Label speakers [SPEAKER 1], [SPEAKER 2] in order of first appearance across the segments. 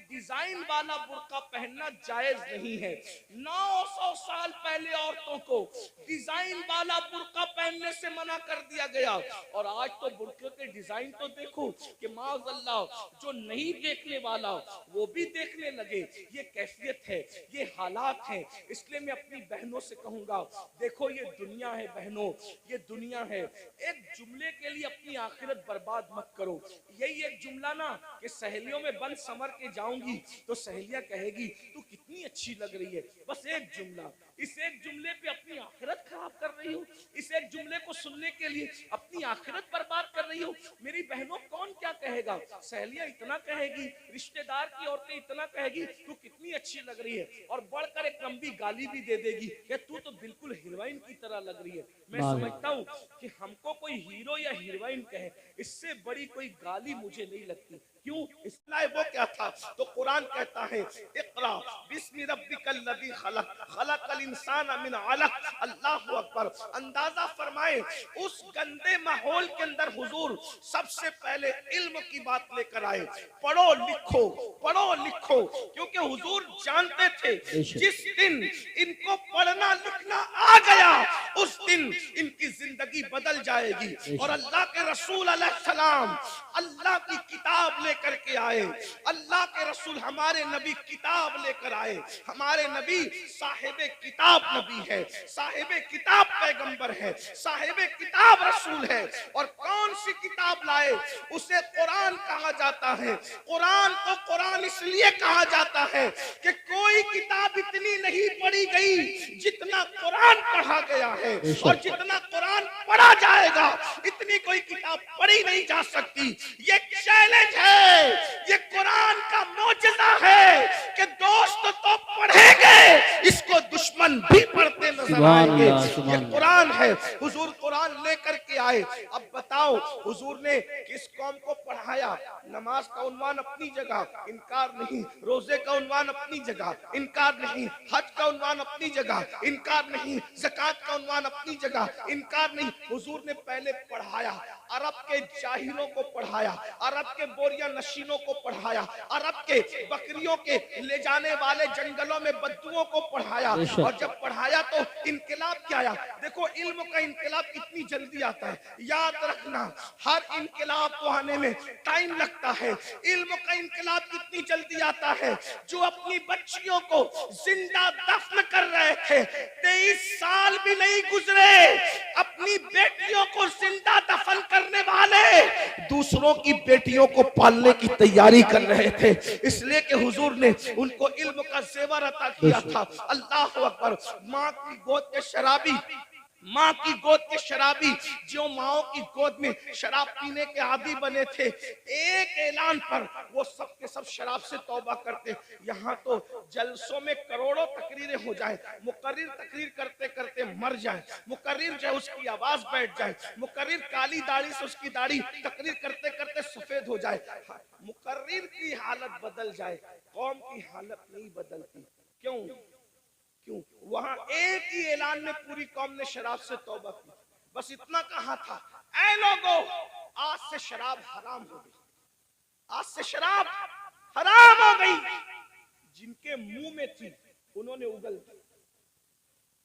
[SPEAKER 1] Design वाला बुर्का पहनना जायज नहीं है। 900 साल पहले औरतों को डिजाइन वाला बुर्का पहनने से मना कर दिया गया, और आज तो बुर्के के डिजाइन तो देखो कि माज़अल्लाह जो नहीं देखने वाला वो भी देखने लगे। ये कैफियत है, ये हालात हैं। इसलिए मैं अपनी बहनों से कहूंगा, देखो ये दुनिया है बहनों, ये दुनिया है। एक जुमले के लिए अपनी आखिरत बर्बाद मत करो। यही एक जुमला ना कि सहेलियों में बंद समर के जाऊंगी तो सहेलियां कहेगी तू कितनी अच्छी लग रही है, बस एक जुमला। इस एक जुमले पे अपनी आखिरत खराब कर रही हो, इस एक जुमले को सुनने के लिए अपनी आखिरत बर्बाद कर रही हो। मेरी बहनों कौन क्या कहेगा? सहेलियां इतना कहेगी, रिश्तेदार की औरतें इतना कहेगी तू कितनी अच्छी लग रही है, और बढ़कर एक लंबी गाली भी दे देगी कि तू तो बिल्कुल हीरोइन की तरह लग रही है। मैं समझता हूँ कि हमको कोई हीरो या हीरोइन कहे, इससे बड़ी कोई गाली मुझे नहीं लगती। क्यों? इसलिए वो क्या था तो कुरान कहता है इक़रा बिस्मि रब्बिकल लज़ी खलक खलकल इंसाना मिन अलक। अल्लाहु अकबर। अंदाजा फरमाए उस गंदे माहौल के अंदर हुजूर सबसे पहले इल्म की बात लेकर आए। पढ़ो लिखो, पढ़ो लिखो, क्योंकि हुजूर जानते थे जिस दिन इनको पढ़ना लिखना आ गया उस दिन इनकी जिंदगी बदल जाएगी। और अल्लाह के रसूल अलैहिस्सलाम अल्लाह की किताब लेकर के आए। अल्लाह के रसूल हमारे नबी किताब लेकर आए। हमारे नबी साहिबे किताब नबी है, साहिबे किताब पैगंबर है, साहिबे किताब रसूल है। और कौन सी किताब लाए? उसे कुरान कहा जाता है। कुरान को कुरान इसलिए कहा जाता है कि कोई किताब इतनी नहीं पढ़ी गई जितना कुरान पढ़ा गया है, और जितना कुरान पढ़ा जाएगा इतनी कोई किताब पढ़ी नहीं जा सकती। ये चैलेंज है, ये कुरान का मौजज़ा है कि दोस्त तो पढ़ेंगे, इसको दुश्मन भी पढ़ते नजर आएंगे। ये कुरान है। हुजूर कुरान लेकर के आए। अब बताओ हुजूर ने किस कौम को पढ़ाया? नमाज का उन्वान अपनी जगह, इनकार नहीं। रोजे का उन्वान अपनी जगह, इनकार नहीं। हज का उन्वान अपनी जगह, इनकार नहीं। ज़कात का उन्वान अपनी जगह, इनकार नहीं। हुजूर ने पहले पढ़ाया, अरब के जाहिलों को पढ़ाया, अरब के बोरिया नशीनों को पढ़ाया, अरब के बकरियों के ले जाने वाले जंगलों में बद्दुओं को पढ़ाया। और जब पढ़ाया तो इनकलाब क्या आया? देखो इल्म का इनकलाब कितनी जल्दी आता है। याद रखना हर इनकलाब को आने में टाइम लगता है। इल्म का इनकलाब कितनी जल्दी आता है। जो अपनी बच्चियों को जिंदा दफन कर रहे थे, 23 साल भी नहीं गुजरे, अपनी बेटियों को जिंदा दफन करने वाले दूसरों की बेटियों को पालने की तैयारी कर रहे थे, इसलिए कि हुजूर ने उनको इल्म का जेवर अता किया था। अल्लाह अकबर। माँ की गोद के शराबी, माँ की गोद के शराबी जो माओ की गोद में शराब पीने के आदी बने थे, एक ऐलान पर वो सब के सब शराब से तौबा करते। यहाँ तो जलसों में करोड़ों तकरीरें हो जाए, मुकर्रिर तकरीर करते करते मर जाए, मुकर्रिर जो उसकी आवाज बैठ जाए, मुकर्रिर काली दाढ़ी से उसकी दाढ़ी तकरीर करते करते सफेद हो जाए, मुकर्रिर की हालत बदल जाए, कौम की हालत नहीं बदलती। क्यों? क्यों? वहां एक ही ऐलान में पूरी कौम ने शराब से तौबा की। बस इतना कहा था, ऐ लोगों आज से शराब हराम हो गई, आज से शराब हराम हो गई। जिनके मुंह में थी उन्होंने उगल दी,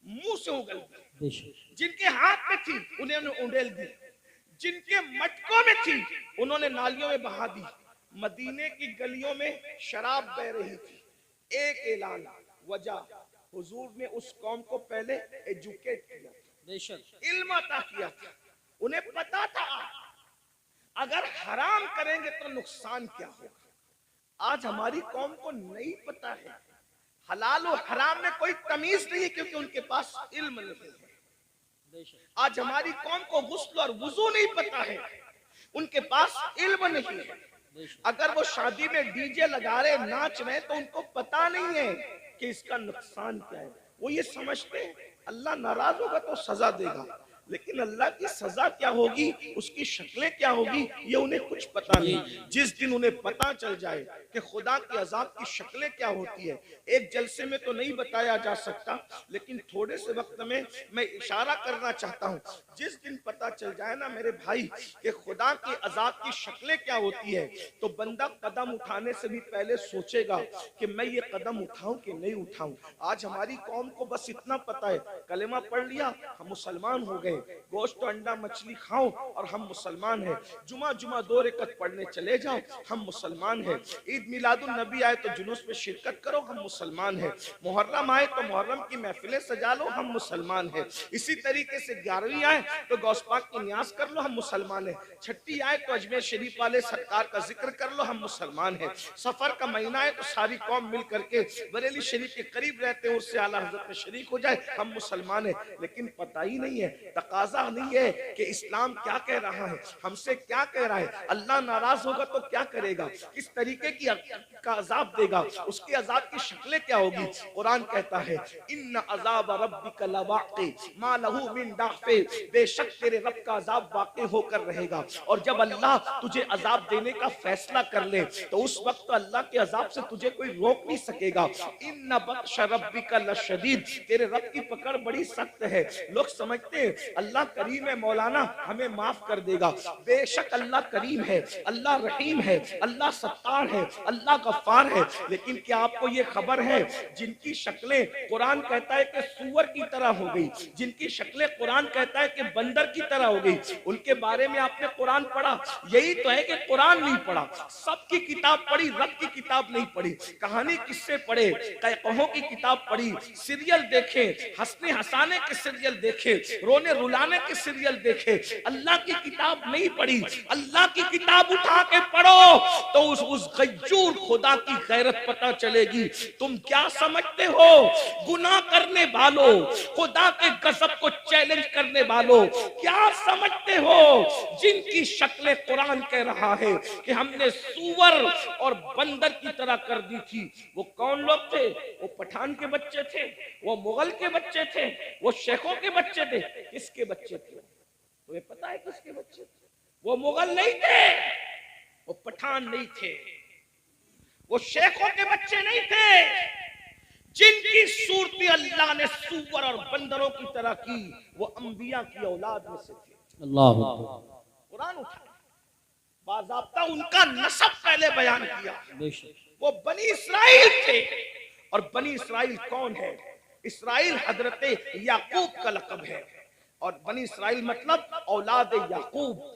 [SPEAKER 1] मुंह से उगल दी। जिनके हाथ में थी उन्होंने उंडेल दी, जिनके मटकों में थी उन्होंने नालियों में बहा दी। मदीने की गलियों में शराब बह रही थी। एक ऐलान, वजह हुजूर ने उस कौम को पहले एजुकेट किया था, इल्म अता किया था। उन्हें पता था अगर हराम करेंगे तो नुकसान क्या होगा। आज हमारी कौम को नहीं पता है, हलाल और हराम में कोई तमीज नहीं है, क्योंकि उनके पास इल्म नहीं है। आज हमारी कौम को गुस्ल और वुजू नहीं पता है, उनके पास इल्म नहीं है। अगर वो शादी में डीजे लगा रहे, नाच रहे, तो उनको पता नहीं है कि इसका नुकसान क्या है। वो ये समझते हैं अल्लाह नाराज होगा तो सजा देगा, लेकिन अल्लाह की सजा क्या होगी, उसकी शक्लें क्या होगी, ये उन्हें कुछ पता नहीं। जिस दिन उन्हें पता चल जाए कि खुदा के अजाब की शक्लें क्या होती है, एक जलसे में तो नहीं बताया जा सकता, लेकिन थोड़े से वक्त में मैं इशारा करना चाहता हूँ। जिस दिन पता चल जाए ना मेरे भाई कि खुदा के अजाब की शक्लें क्या होती है, तो बंदा कदम उठाने से भी पहले सोचेगा कि मैं ये कदम उठाऊं कि नहीं उठाऊं। आज हमारी कौम को बस इतना पता है, कलेमा पढ़ लिया हम मुसलमान हो गए, गोश्त अंडा मछली खाओ और हम मुसलमान हैं, जुमा जुमा 2 रकात पढ़ने चले जाओ हम मुसलमान हैं, ईद मिलादुन नबी आए तो जुलूस में शिरकत करो हम मुसलमान हैं, मुहर्रम आए तो मुहर्रम की महफिलें सजा लो हम मुसलमान हैं, इसी तरीके से 11वीं आए तो गौस पाक की न्यास कर लो हम मुसलमान हैं, छठी आए तो अजमेर शरीफ वाले सरकार का जिक्र कर लो हम मुसलमान हैं, सफर का महीना है तो सारी कौम मिल करके बरेली शरीफ के करीब रहते हैं उससे आला हजरत में शरीक हो जाए हम मुसलमान हैं। लेकिन पता ही नहीं है, तकाजा नहीं है कि इस्लाम क्या कह रहा है, हमसे क्या कह रहा है, अल्लाह नाराज होगा तो क्या करेगा, किस तरीके की का अजाब देगा, उसके अजाब की शक्लें क्या होगी। कुरान कहता है इन्न अजाब रब्बिका लवाक़ि मा लहू मिन दाफ़े, बेशक तेरे रब का अजाब वाक़ई होकर रहेगा। और जब अल्लाह तुझे अजाब देने का फैसला कर ले तो उस वक्त अल्लाह के अजाब से तुझे कोई रोक नहीं सकेगा। इन्न बत्श रब्बिका लशदीद, तेरे रब की पकड़ बड़ी सख्त है। लोग समझते हैं अल्लाह करीम है, मौलाना हमें माफ कर देगा, बेशक अल्लाह करीम है, अल्लाह रहीम है, अल्लाह सत्तार है, अल्लाह गफ्फार है। लेकिन क्या आपको ये खबर है जिनकी शक्लें कुरान कहता है कि सूअर की तरह हो गई, जिनकी शक्लें कुरान कहता है कि बंदर की तरह हो गई, उनके बारे में आपने कुरान पढ़ा? यही तो है कि कुरान नहीं पढ़ा, सबकी किताब पढ़ी, रब की किताब नहीं पढ़ी, कहानी किससे पढ़े, कहों की किताब पढ़ी, सीरियल देखे, हंसने हंसाने के सीरियल देखे, रोने रुलाने के सीरियल देखे, अल्लाह की किताब नहीं पढ़ी। अल्लाह की किताब उठा के पढ़ो तो उस गज्जूर खुदा की गैरत पता चलेगी। तुम क्या समझते हो गुनाह करने वालों, खुदा के गजब को चैलेंज करने वालों, क्या समझते हो जिनकी शक्लें कुरान कह रहा है कि हमने सूअर और बंदर की तरह कर दी थी। वो कौन लोग थे? वो पठान के बच्चे थे, वो मुगल के बच्चे थे, वो शेखों के बच्चे थे। किसके बच्चे थे? तुम्हें पता है किसके बच्चे थे? वो मुगल नहीं थे, वो पठान नहीं थे, वो शेखों के बच्चे नहीं थे। जिनकी सूरती अल्लाह ने सूअर और बंदरों की तरह की, वो अंबिया की औलाद में से थे।
[SPEAKER 2] अल्लाह
[SPEAKER 1] कुरान उठा बाज़ाब्ता उनका नसब पहले बयान किया। वो बनी इसराइल थे। और बनी इसराइल कौन है? इसराइल हजरत याकूब का लक़ब है। और बनी इसराइल मतलब औलाद याकूब,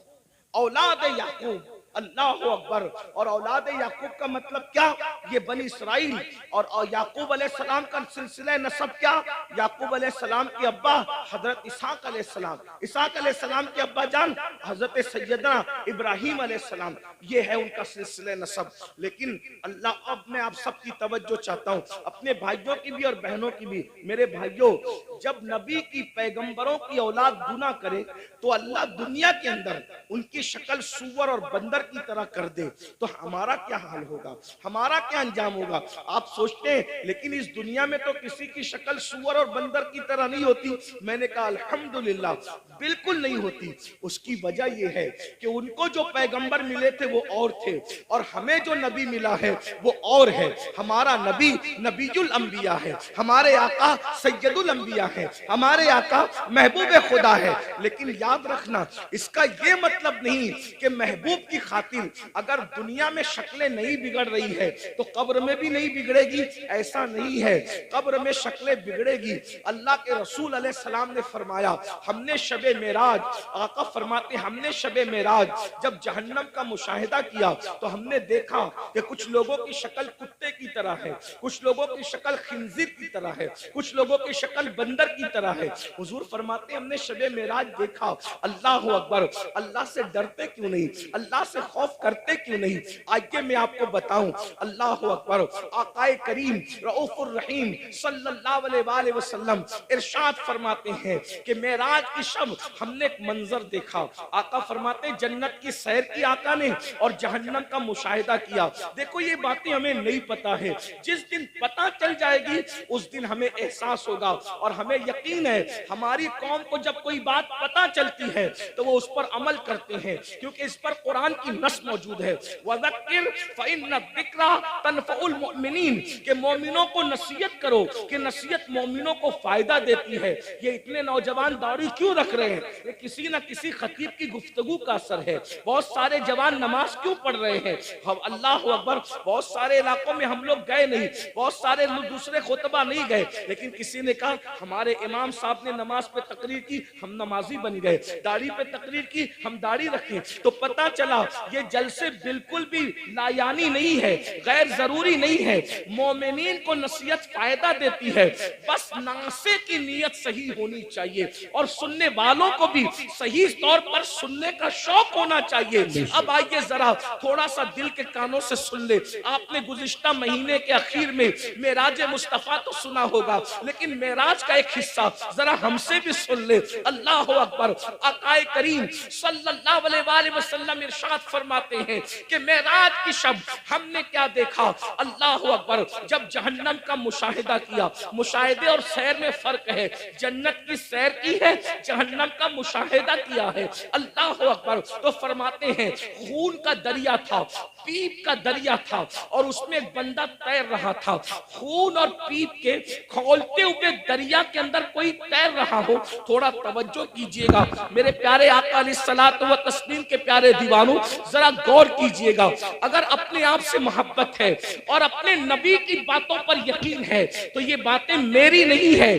[SPEAKER 1] औलाद याकूब। अल्लाह अकबर। और औलाद याकूब का मतलब क्या? ये बनी इसराइल और याकूब अलैहिस्सलाम का सिलसिला नसब क्या? याकूब अलैहिस्सलाम के अब्बा हजरत इसहाक अलैहिस्सलाम, इसहाक अलैहिस्सलाम के अब्बा जान हजरत सैयदना इब्राहिम अलैहिस्सलाम, ये है उनका सिलसिला नसब। लेकिन अल्लाह, अब मैं आप सबकी तवज्जो चाहता हूँ, अपने भाइयों की भी और बहनों की भी। मेरे भाइयों, जब नबी की पैगंबरों की औलाद गुनाह करे तो अल्लाह दुनिया के अंदर उनकी शक्ल सूअर और बंदर की तरह कर दे तो हमारा क्या हाल होगा, हमारा क्या अंजाम होगा? आप सोचते हैं लेकिन इस दुनिया में तो किसी की शक्ल सूअर और बंदर की तरह नहीं होती। मैंने कहा अल्हम्दुलिल्लाह, बिल्कुल नहीं होती। उसकी वजह यह है कि उनको जो पैगंबर मिले थे वो और थे और हमें जो नबी मिला है वो और है। हमारा नबी नबीयुल अंबिया है, हमारे आका सैयदुल अंबिया है, हमारे आका महबूब खुदा है। लेकिन याद रखना, इसका ये मतलब नहीं कि महबूब की खातिर अगर दुनिया में शक्लें नहीं बिगड़ रही है तो कब्र में भी नहीं बिगड़ेगी, ऐसा नहीं है। कब्र में शक्लें बिगड़ेगी। अल्लाह के रसूल अलैहिस्सलाम ने फरमाया, हमने शबे मेराज, आका फरमाते हमने शबे मेराज जब जहन्नम का मुशाहिदा किया तो हमने देखा कि कुछ लोगों की शक्ल कुत्ते की तरह है, कुछ लोगों की शक्ल खिंजीर की तरह है, कुछ लोगों की शक्ल बंदर की तरह है। हुजूर फरमाते हमने शबे मेराज देखा। अल्लाह अकबर। अल्लाह से डरते क्यों नहीं, अल्लाह से खौफ करते क्यों नहीं? आइए मैं आपको बताऊं। अल्लाह अकबर। आकाए करीम रऊफुर रहीम सल्लल्लाहु अलैहि वसल्लम इरशाद फरमाते हैं कि मेराज की शब हमने एक मंजर देखा। आका फरमाते जन्नत की सैर की आका ने और जहन्नम का मुशाहिदा किया। देखो ये बातें हमें नहीं पता पता है। जिस दिन पता चल जाएगी उस दिन हमें एहसास होगा और हमें यकीन है हमारी कौम को जब कोई बात पता चलती है तो वो उस पर अमल करते हैं, क्योंकि इस पर कुरान की नस मौजूद है। वज़क्किर फ़इन्न ज़िक्रा तनफ़उल मुमिनीन, के मोमिनों को नसीहत करो कि नसीहत मोमिनों को फायदा देती है। ये इतने नौजवान दाढ़ी क्यों रख रहे हैं? ये किसी ना किसी खतीब की गुफ्तगू का असर है। बहुत सारे जवान नमाज क्यों पढ़ रहे हैं? हम अल्लाह अकबर, बहुत सारे इलाकों में हम लोग गए नहीं, बहुत सारे दूसरे खुतबा नहीं गए, लेकिन किसी ने कहा हमारे इमाम साहब ने नमाज पे तकरीर की, हम नमाजी बन गए। दाढ़ी पे तकरीर की, हम दाढ़ी रखें। तो पता चला ये जलसे बिल्कुल भी लायानी नहीं है, गैर जरूरी नहीं है। मोमिनीन को नसीहत फायदा देती है, बस नासे की नीयत सही होनी चाहिए और सुनने वालों को भी सही तौर पर सुनने का शौक होना चाहिए। अब आइए जरा थोड़ा सा दिल के कानों से सुन ले। आपने गुज़िश्ता महीने के आखिर में मेराज मुस्तफा तो सुना होगा, लेकिन मेराज का एक हिस्सा जरा हमसे भी सुन ले। अल्लाह अकबर। आकाए करीम सल्लल्लाहु अलैहि वसल्लम इरशाद फरमाते हैं कि मेराज की शब हमने क्या देखा? अल्लाह अकबर। जब जहन्नम का मुशाहिदा किया, मुशाहिदे और सैर में फर्क है। जन्नत की सैर की है, जहन्नम का मुशाहिदा किया है। अल्लाह अकबर। तो फरमाते हैं खून का दरिया था, पीप का दरिया था और उसमें एक बंदा तैर रहा था। खून और पीप के खौलते हुए दरिया के अंदर कोई तैर रहा हो, थोड़ा तवज्जो कीजिएगा मेरे प्यारे आका अलैहिस्सलातु व तस्लीम के प्यारे दीवानों, जरा गौर कीजिएगा। अगर अपने आप से मोहब्बत है और अपने नबी की बातों पर यकीन है तो ये बातें मेरी नहीं है,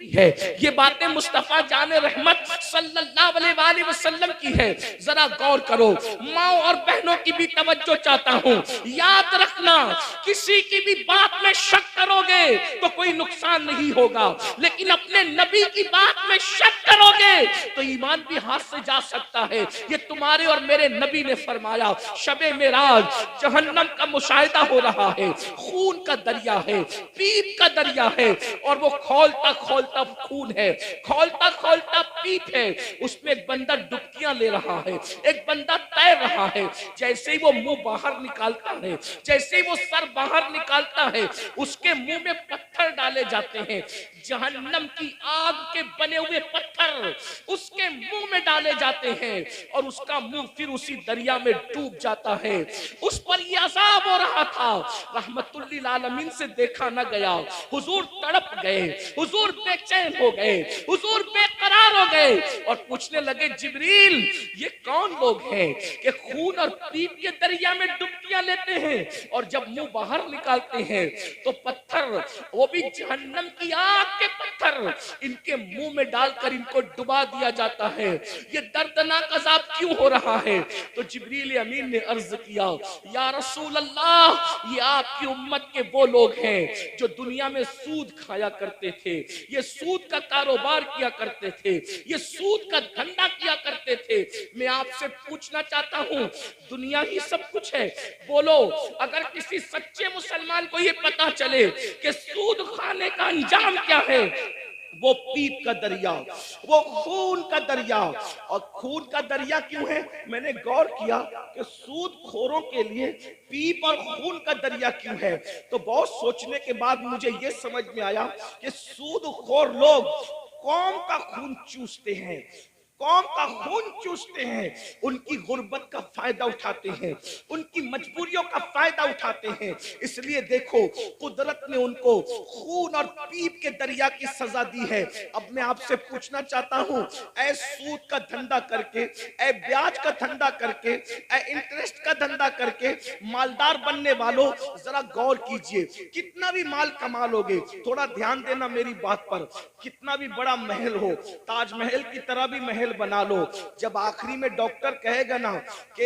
[SPEAKER 1] है ये बातें मुस्तफा जाने रहमत सल्लल्लाहु अलैहि वसल्लम की है। जरा गौर करो। माँ और बहनों की भी तवज्जो चाहता हूँ। याद रखना, किसी की भी बात में शक करोगे तो कोई नुकसान नहीं होगा, लेकिन अपने नबी की बात में शक करोगे तो ईमान भी हाथ से जा सकता है। ये तुम्हारे और मेरे नबी ने फरमाया। शबे मेराज जहन्नम का मुशाहिदा हो रहा है, खून का दरिया है, पीप का दरिया है और वो खोलता खोलता खून है, खोलता खोलता पीप है। उसमें एक बंदा डुबकियां ले रहा है, एक बंदा तैर रहा है। जैसे ही वो मुंह बाहर निकालता है, जैसे ही वो सर बाहर निकालता है, उसके मुंह में पत्थर डाले जाते हैं। जहन्नम की आग के बने हुए पत्थर उसके मुंह में डाले जाते हैं और उसका मुंह फिर उसी दरिया में डूब जाता है। उस पर यह अज़ाब हो रहा था, रहमतुल लिल आलमीन से देखा न गया। हुजूर तड़प गए, हुजूर बेचैन हो गए, हुजूर बेकरार हो गए और पूछने लगे जिब्रील ये कौन लोग हैं कि खून और पीप के दरिया में डुबकियां लेते हैं और जब मुंह बाहर निकालते हैं तो पत्थर, वो भी जहन्नम की आग के पत्थर, इनके मुंह में डालकर इनको डुबा दिया जाता है। ये दर्दनाक अज़ाब क्यों हो रहा है? तो जिब्रील अमीन ने अर्ज किया या रसूल अल्लाह, ये आपकी उम्मत के वो लोग हैं जो दुनिया में सूद खाया करते थे, ये सूद का कारोबार किया करते थे, ये सूद का धंधा किया करते थे। मैं आपसे पूछना चाहता हूँ, दुनिया ही सब कुछ है? बोलो, अगर किसी सच्चे मुसलमान को ये पता चले कि सूद खाने का अंजाम क्या है, वो पीप का दरिया, वो खून का दरिया। और खून का दरिया क्यों है? मैंने गौर किया कि सूद खोरों के लिए पीप और खून का दरिया क्यों है। तो बहुत सोचने के बाद मुझे ये समझ में आया कि सूद खोर लोग कौम का खून चूसते हैं, कौम का खून चूसते हैं, उनकी गुर्बत का फायदा उठाते हैं, उनकी मजबूरियों का फायदा उठाते हैं। इसलिए देखो कुदरत ने उनको खून और पीप के दरिया की सजा दी है। अब मैं आपसे पूछना चाहता हूं, ऐ सूद का धंधा करके, ऐ ब्याज का धंधा करके, ऐ इंटरेस्ट का धंधा करके मालदार बनने वालों, जरा गौर कीजिए। कितना भी माल कमा लोगे, थोड़ा ध्यान देना मेरी बात पर, कितना भी बड़ा महल हो, ताजमहल की तरह भी महल बना लो, जब आखिरी में डॉक्टर कहेगा ना कि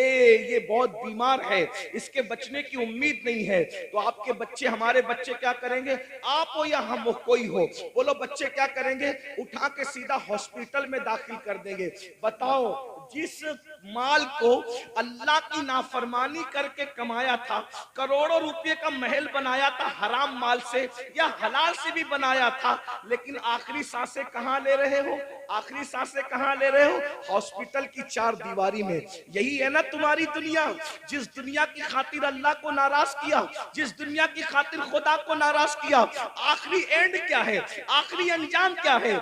[SPEAKER 1] ये बहुत बीमार है, इसके बचने की उम्मीद नहीं है, तो आपके बच्चे, हमारे बच्चे क्या करेंगे? आप हो या हम हो, कोई हो, बोलो बच्चे क्या करेंगे? उठा के सीधा हॉस्पिटल में दाखिल कर देंगे। बताओ, जिस माल को अल्लाह की नाफरमानी करके कमाया था, करोड़ों रुपए का महल बनाया था हराम माल से या हलाल से भी बनाया था, लेकिन आखिरी सांसें कहां ले रहे हो? आखिरी सांसें कहां ले रहे हो? हॉस्पिटल की चार दीवारी में। यही है ना तुम्हारी दुनिया। जिस दुनिया की खातिर अल्लाह को नाराज किया, जिस दुनिया की खातिर खुदा को नाराज किया, आखिरी एंड क्या है? आखिरी अंजाम क्या है?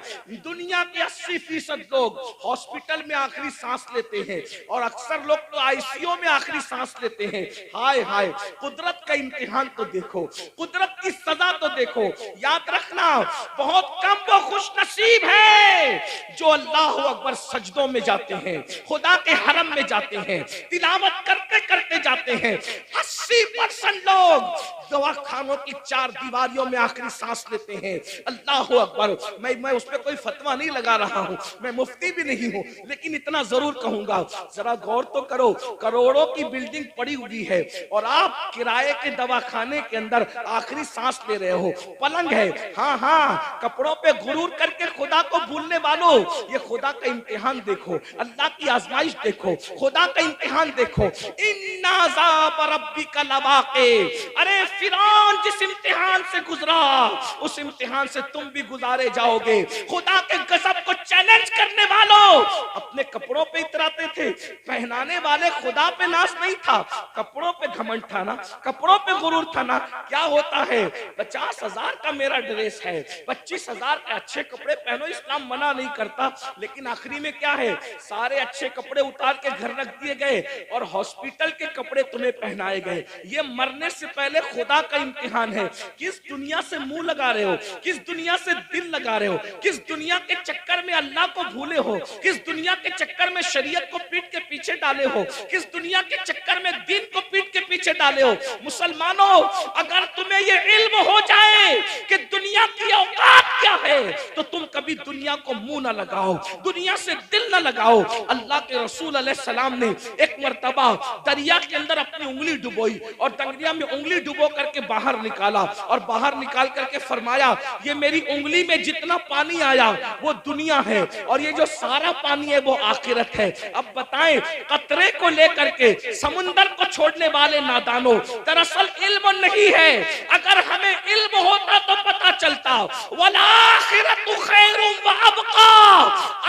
[SPEAKER 1] दुनिया के 80% लोग हॉस्पिटल में आखिरी सांस लेते हैं और अक्सर लोग तो आईसीयू में आखिरी सांस लेते हैं। हाय हाय, कुदरत का इम्तिहान तो देखो, कुदरत की सजा तो देखो। याद रखना, बहुत कम वो खुश नसीब है जो अल्लाह अकबर सजदों में जाते हैं, खुदा के हरम में जाते हैं, तिलावत करते करते जाते हैं। 80% लोग दवाखानों की चार दीवारियों में आखिरी सांस लेते हैं। अल्लाह अकबर। मैं उस पर कोई फतवा नहीं लगा रहा हूं, मैं मुफ्ती भी नहीं हूं, लेकिन इतना जरूर कहूंगा, जरा गौर तो करो, करोड़ों की बिल्डिंग पड़ी हुई है और आप किराए के दवाखाने के अंदर आखिरी सांस ले रहे हो। पलंग है, हाँ हाँ, कपड़ों पे गुरूर करके खुदा को भूलने वालों, ये खुदा का इम्तिहान देखो, अल्लाह की आजमाइश देखो, खुदा का इम्तिहान देखो। इन्ना अज़ाब रब्बिका लवाक़े। अरे फिरौन जिस इम्तिहान से गुजरा, उस इम्तिहान से तुम भी गुजारे जाओगे। खुदा के गज़ब को चैलेंज करने वालों अपने कपड़ों पे इतराते थे, पहनाने वाले खुदा पे नाज नहीं था, कपड़ों पे घमंड था ना, कपड़ों पे गुरूर था ना। क्या होता है? 50,000 का मेरा ड्रेस है, 25,000 के अच्छे कपड़े पहनो, इस्लाम मना नहीं करता, लेकिन आखिरी में क्या है? सारे अच्छे कपड़े उतार के घर रख दिए गए और हॉस्पिटल के कपड़े तुम्हें पहनाए गए। ये मरने से पहले खुदा का इम्तिहान है। किस दुनिया से मुंह लगा रहे हो? किस दुनिया से दिल लगा रहे हो? किस दुनिया के चक्कर में अल्लाह को भूले हो? किस दुनिया के चक्कर में शरीयत को पीठ के पीछे डाले हो? किस दुनिया के चक्कर में दीन को पीठ के पीछे डाले हो? मुसलमानों, अगर तुम्हें ये इल्म हो जाए कि दुनिया की औकात क्या है, तो तुम कभी दुनिया को मुंह ना लगाओ, दुनिया से दिल ना लगाओ। अल्लाह के रसूल अलैहिस्सलाम ने एक मर्तबा दरिया के अंदर अपनी उंगली डुबोई और दरिया में उंगली डुबो करके बाहर निकाला और बाहर निकाल करके फरमाया, ये मेरी उंगली में जितना पानी आया वो दुनिया है और ये जो सारा पानी है वो आखिरत है। अब बताएं, कतरे को लेकर के समुंदर को छोड़ने वाले नादानों, दरअसल इल्म नहीं है। अगर हमें इल्म होता तो पता चलता, वल आखिरतु खैरुम व अबका,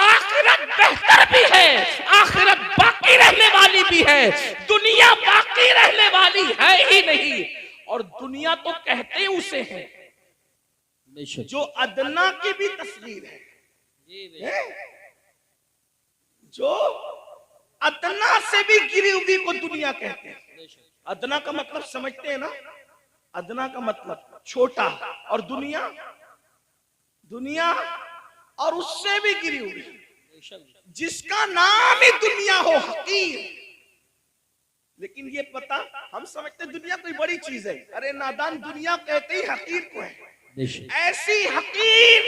[SPEAKER 1] आखिरत बेहतर भी है, आखिरत बाकी रहने वाली भी है, दुनिया बाकी रहने वाली है ही नहीं। और दुनिया तो कहते उसे है जो अदना की भी तस्वीर है, जो अदना से भी गिरी हुई को दुनिया कहते हैं। अदना का मतलब समझते हैं ना? अदना का मतलब छोटा, और दुनिया, दुनिया और उससे भी गिरी हुई, जिसका नाम ही दुनिया हो, हकीर। लेकिन ये पता, हम समझते दुनिया कोई बड़ी चीज है, अरे नादान, दुनिया कहते ही हकीर को है। ऐसी हकीर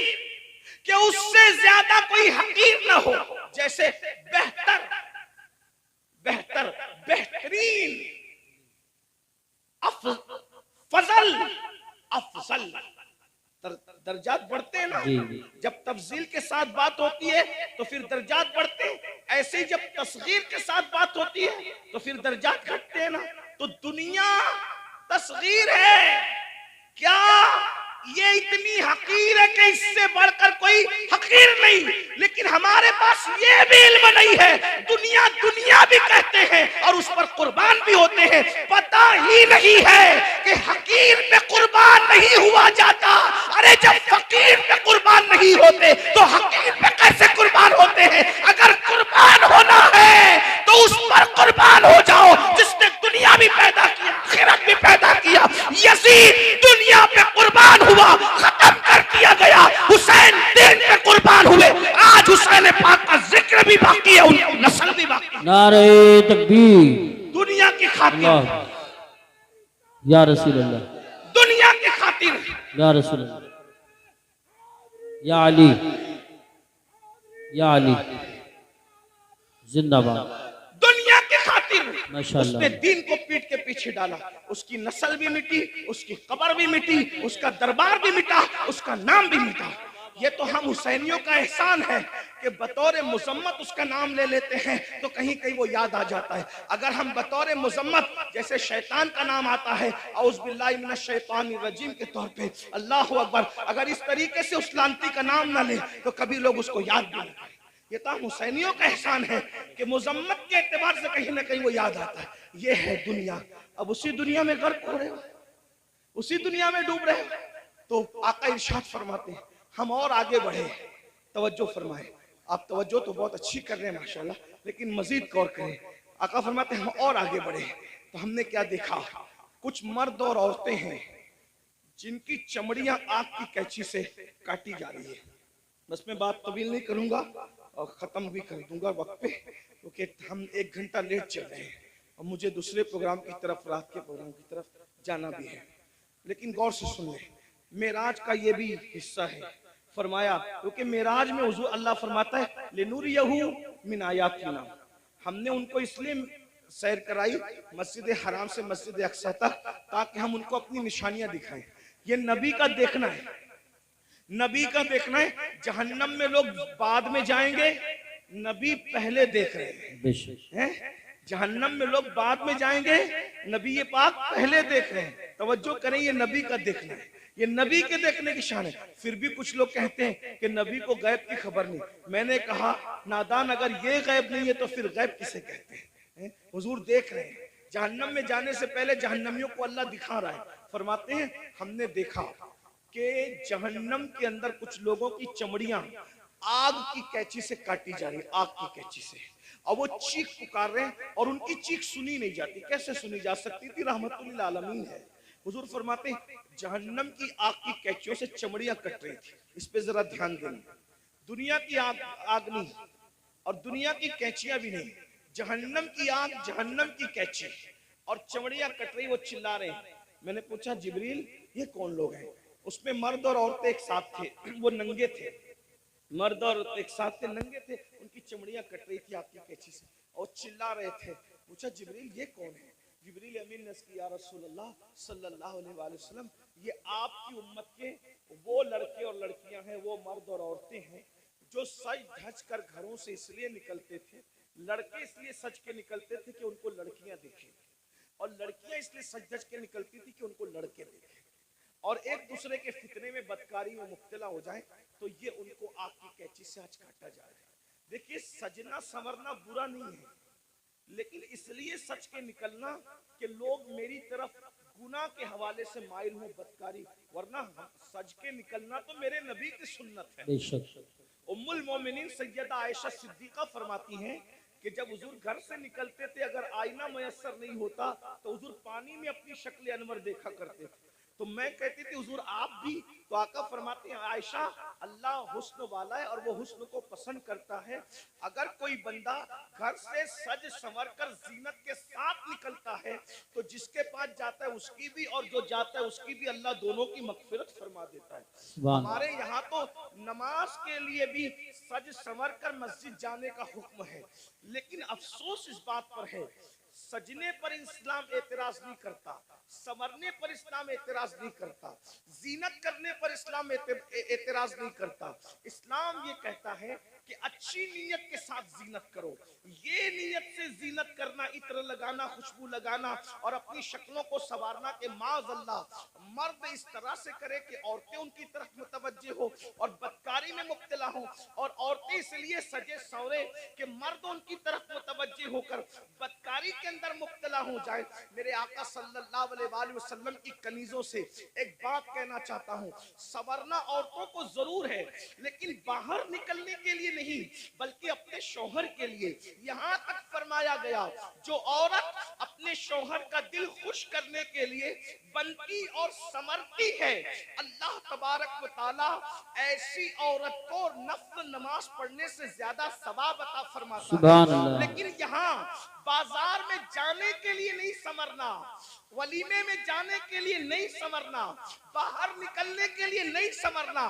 [SPEAKER 1] कि उससे ज्यादा कोई हकीर ना हो, जैसे बेहतर, बेहतर, बेहतरीन, फजल, अफजल। दर्जात बढ़ते हैं ना, जब तफजील के साथ बात होती है तो फिर दर्जात बढ़ते हैं, ऐसे ही जब तस्गीर के साथ बात होती है तो फिर दर्जात घटते हैं ना। तो दुनिया तस्गीर है क्या? ये इतनी हकीर है कि इससे बढ़कर कोई हकीर नहीं। लेकिन हमारे पास ये भी इल्म नहीं है, दुनिया दुनिया भी कहते हैं और उस पर कुर्बान भी होते हैं। पता ही नहीं है कि हकीर पे कुर्बान नहीं हुआ जाता। अरे जब फकीर पे कुर्बान नहीं होते तो हकीर पे कैसे कुर्बान होते हैं? अगर कुर्बान होना है तो उस पर कुर्बान हो जाओ जिसने दुनिया भी पैदा किया, आखिरत भी पैदा किया। यजीद दुनिया पे कुर्बान हुआ, खत्म कर दिया गया। हुसैन दीन पे कुर्बान हुए, आज हुसैन पाक का जिक्र भी बाकी है, उनकी नस्ल भी बाकी है।
[SPEAKER 2] नारे तकबीर।
[SPEAKER 1] दुनिया की खातिर,
[SPEAKER 2] या रसूल अल्लाह,
[SPEAKER 1] दुनिया की खातिर,
[SPEAKER 2] या रसूल अल्लाह, या अली, या अली जिंदाबाद।
[SPEAKER 1] दुनिया की खातिर
[SPEAKER 2] माशाअल्लाह,
[SPEAKER 1] उसने दीन को पीठ के पीछे डाला। उसकी नस्ल भी मिटी, उसकी कब्र भी मिटी, उसका दरबार भी मिटा, उसका नाम भी मिटा। ये तो हम हुसैनियों का एहसान है कि बतौर मुजम्मत उसका नाम ले लेते हैं तो कहीं कहीं वो याद आ जाता है। अगर हम बतौर मुजम्मत जैसे शैतान का नाम आता है औज़ु बिल्लाहि मिनश शैतानिर रजीम के तौर पे, अल्लाह अकबर, अगर इस तरीके से उस लानती का नाम ना ले तो कभी लोग उसको याद भी नहीं करें। ये तो हुसैनियों का एहसान है कि मुजम्मत के एतबार से कहीं ना कहीं वो याद आता है। ये है दुनिया। अब उसी दुनिया में गर्क हो रहे हो, उसी दुनिया में डूब रहे हो। तो आका इरशाद फरमाते हैं हम और आगे बढ़े। तवज्जो फरमाए, आप तवज्जो तो बहुत अच्छी कर रहे हैं माशाल्लाह, लेकिन मजीद गौर करें। आका फरमाते हैं हम और आगे बढ़े तो हमने क्या देखा, कुछ मर्द और औरतें हैं जिनकी चमड़ियां आग की कैंची से काटी जा रही है। बस मैं बात तवील नहीं करूंगा और खत्म भी कर दूंगा वक्त पे, क्योंकि हम 1 घंटा लेट चल रहे हैं और मुझे दूसरे प्रोग्राम की तरफ, रात के प्रोग्राम की तरफ जाना भी है। लेकिन गौर से सुन ले, मेराज का ये भी हिस्सा है। फरमाया क्योंकि मेराज में हुजूर अल्लाह फरमाता है लिनुरियहु मिन आयातिना, हमने उनको इसलिए सैर कराई मस्जिद हराम से मस्जिद अक्सा तक ताकि हम उनको अपनी निशानियां दिखाएं। ये नबी का देखना है, नबी का देखना है। जहन्नम में लोग बाद में जाएंगे, नबी पहले देख रहे हैं। जहन्नम में लोग बाद में जाएंगे, नबी ये पाक पहले देख रहे हैं। तवज्जो करें, ये नबी का देखना है, ये नबी के देखने की शान है। फिर भी कुछ लोग कहते हैं कि नबी को गैब की खबर नहीं। मैंने कहा नादान, अगर ये गैब नहीं है तो फिर गैब किसे कहते हैं? हुजूर देख रहे हैं। जहन्नम में जाने से पहले जहन्नमियों को अल्लाह दिखा रहा है। फरमाते हैं हमने देखा कि जहन्नम के अंदर कुछ लोगों की चमड़ियां आग की कैंची से काटी जा रही है, आग की कैंची से, और वो चीख पुकार रहे हैं और उनकी चीख सुनी नहीं जाती। कैसे सुनी जा सकती थी? रहमतुल आलमीन है। हुजूर फरमाते हैं जहन्नम की आग की कैंचियों से चमड़ियां कट रही थी। इस पे जरा ध्यान देना। दुनिया की आग नहीं और दुनिया की कैंचियां भी नहीं, जहन्नम की आग, जहन्नम की कैंची और चमड़ियां कट रही, वो चिल्ला रहे हैं। मैंने पूछा जिब्रील ये कौन लोग हैं? उसमें मर्द और औरतें एक साथ थे, वो नंगे थे, मर्द और औरतें एक साथ थे, नंगे थे, उनकी चमड़ियां कट रही थी आपकी कैंची से और चिल्ला रहे थे। पूछा जिब्रील ये कौन है? जिब्रील अमीन ने कहा या रसूलल्लाह सल्लल्लाहु अलैहि वसल्लम, ये आपकी उम्मत के वो लड़के और लड़कियां हैं, वो मर्द और औरतें हैं जो सज धज कर घरों से इसलिए निकलते थे, लड़के इसलिए सज के निकलते थे कि उनको लड़कियां देखें, और लड़कियां इसलिए सज धज के निकलती थी कि उनको लड़के देखें, और एक दूसरे के फितने में, बदकारी में मुब्तला हो जाए, तो ये उनको आग की कैंची से आज काटा जा रहा है। देखिए सजना संवरना बुरा नहीं है, लेकिन इसलिए सच के निकलना कि लोग मेरी तरफ गुनाह के हवाले से माइल हो, बदकारी, वरना सच के निकलना तो मेरे नबी की सुन्नत है। उम्मुल मोमिनीन सैयदा आयशा सिद्दीका फरमाती हैं कि जब हुजूर घर से निकलते थे, अगर आईना मयस्सर नहीं होता तो हुजूर पानी में अपनी शक्ल अनवर देखा करते थे। तो मैं कहती थी हुजूर आप भी? तो आका फरमाते हैं आयशा, अल्लाह हुस्न वाला है और वो हुस्न को पसंद करता है। अगर कोई बंदा घर से सज संवर कर जीनत के साथ निकलता है तो जिसके पास जाता है उसकी भी और जो जाता है उसकी भी अल्लाह दोनों की मगफिरत फरमा देता है। हमारे यहाँ तो नमाज के लिए भी सज संवर कर मस्जिद जाने का हुक्म है, लेकिन अफसोस इस बात पर है सजने पर इस्लाम एतराज नहीं करता, संवरने पर इस्लाम एतराज नहीं करता, जीनत करने पर इस्लाम एतराज नहीं करता। इस्लाम ये कहता है कि अच्छी नीयत के साथ जीनत करो। ये नीयत से जीनत करना, इत्र लगाना, खुशबू लगाना और अपनी शक्लों को संवारना के माज़अल्लाह मर्द इस तरह से करे कि औरतें उनकी तरफ मुतवज्जे हो और बदकारी में मुब्तला हो, और औरतें इसलिए सजे सवरे कि मर्द उनकी तरफ मुतवज्जे होकर बदकारी के अंदर मुब्तला हो जाए। मेरे आका सल्लल्लाहु अलैहि वसल्लम की कनीजों से एक बात कहना चाहता हूँ, संवरना औरतों को जरूर है, लेकिन बाहर निकलने के लिए नहीं, बल्कि अपने शौहर के लिए। यहाँ तक फरमाया गया जो औरत अपने शौहर का दिल खुश करने के लिए बनती और समरती है, अल्लाह तबारक व तआला ऐसी औरत को नफ्ल नमाज पढ़ने से ज्यादा सवाब अता फरमाता है। लेकिन यहाँ बाजार में जाने के लिए नहीं समरना, वलीमे में जाने के लिए नहीं समरना, बाहर निकलने के लिए नहीं समरना।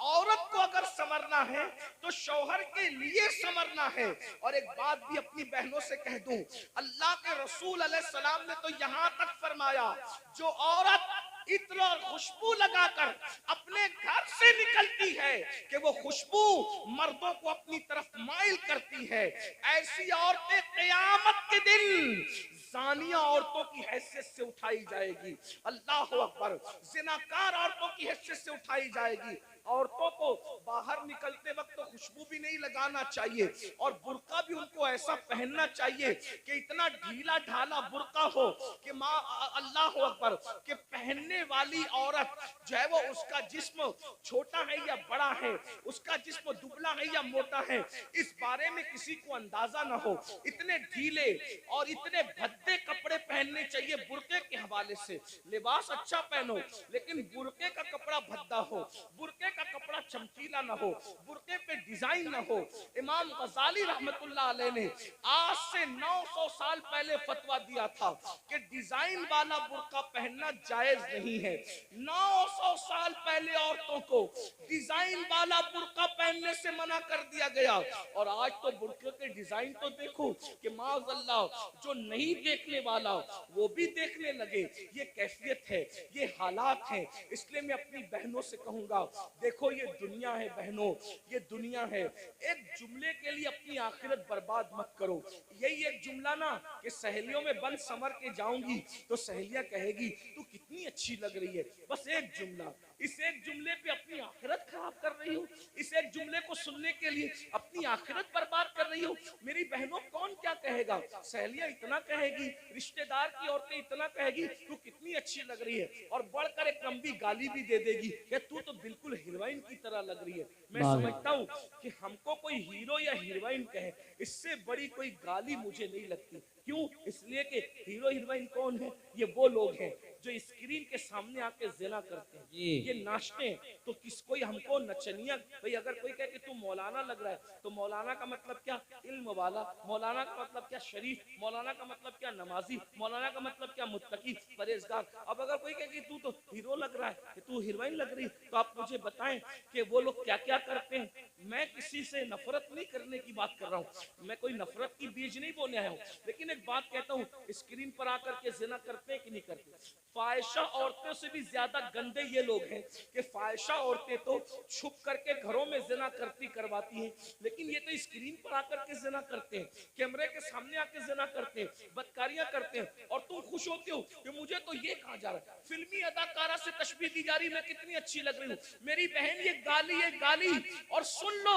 [SPEAKER 1] औरत को अगर समरना है तो शौहर के लिए समरना है। और एक बात भी अपनी बहनों से कह दूं, अल्लाह के रसूल अलैहिस्सलाम ने तो यहाँ तक फरमाया जो औरत इत्र और खुशबू लगाकर अपने घर से निकलती है कि वो खुशबू मर्दों को अपनी तरफ माइल करती है। ऐसी औरतें क़यामत के दिन ज़ानिया औरतों की हैसियत से उठाई जाएगी। अल्लाह अकबर। ज़िनाकार औरतों की हैसियत से उठाई जाएगी। औरतों को बाहर निकलते वक्त तो खुशबू भी नहीं लगाना चाहिए और बुर्का भी उनको ऐसा पहनना चाहिए कि इतना ढीला ढाला बुर्का हो कि माँ अल्लाह अकबर के पहनने वाली औरत जो है वो उसका जिस्म छोटा है या बड़ा है, उसका जिस्म दुबला है या मोटा है, इस बारे में किसी को अंदाजा ना हो। इतने ढीले और इतने भद्दे कपड़े पहनने चाहिए बुर्के के हवाले से। लिबास अच्छा पहनो लेकिन बुर्के का कपड़ा भद्दा हो, बुर्के का कपड़ा चमकीला ना हो, बुर्के पे डिजाइन ना हो। इमाम गजाली रहमतुल्लाह अलैह ने आज से 900 साल पहले फतवा दिया था कि डिजाइन वाला बुर्का पहनना जायज नहीं है। 900 साल पहले औरतों को डिजाइन वाला बुर्का पहनने से मना कर दिया गया और आज तो बुर्के के डिजाइन तो देखो कि माज़अल्लाह जो नहीं देखने वाला वो भी देखने लगे। ये कैफियत है, ये हालात हैं। इसलिए मैं अपनी बहनों से कहूंगा, देखो ये दुनिया है बहनों, ये दुनिया है। एक जुमले के लिए अपनी आखिरत बर्बाद मत करो। यही एक जुमला ना कि सहेलियों में बंद संवर के जाऊंगी तो सहेलियां कहेगी तू कितनी अच्छी लग रही है। बस एक जुमला, इस एक जुमले पे अपनी आखिरत खराब कर रही हो। इस एक जुमले को सुनने के लिए अपनी आखिरत बर्बाद कर रही हो। मेरी बहनों कौन क्या कहेगा? सहेलियां इतना कहेगी, रिश्तेदार की औरतें इतना कहेगी तू कितनी अच्छी लग रही है और बढ़कर एक लंबी गाली भी दे देगी कि तू तो बिल्कुल हीरोइन की तरह लग रही है। मैं समझता हूँ कि हमको कोई हीरो या हीरोइन कहे इससे बड़ी कोई गाली मुझे नहीं लगती। क्यों? इसलिए कि हीरो हीरोइन कौन है? ये वो लोग हैं जो स्क्रीन के सामने आके ज़िना करते हैं, ये नाचते हैं। तो किसको हमको नचनिया भाई अगर कोई कहे कि तू मौलाना लग रहा है तो मौलाना का मतलब क्या? इल्म वाला। मौलाना का मतलब क्या? शरीफ। मौलाना का मतलब क्या? नमाजी। मौलाना का मतलब क्या? मुत्तकी, परहेजगार। अब अगर कोई कहे कि तू तो हीरो लग रहा है, कि तू हीरोइन लग रही है, तो आप मुझे बताएं कि वो लोग क्या क्या करते हैं। मैं किसी से नफरत नहीं करने की बात कर रहा हूँ, मैं कोई नफरत की बीज नहीं बोलने आया हूँ, लेकिन एक बात कहता हूँ, स्क्रीन पर आकर के जिना करते हैं कि नहीं करते? फाहिशा औरतों से भी ज्यादा गंदे ये लोग हैं कि फाहिशा औरतें तो छुप करके घरों में जिना करवाती हैं, लेकिन ये तो स्क्रीन पर आकर के जिना करते हैं, कैमरे के सामने आके जिना करते हैं, बदकारियां करते हैं। और तुम खुश होते हो कि मुझे तो ये कहा जा रहा है फिल्मी अदाकारा से तशबीह दी जा रही, मैं कितनी अच्छी लग रही हूँ। मेरी बहन ये गाली। और सुन लो,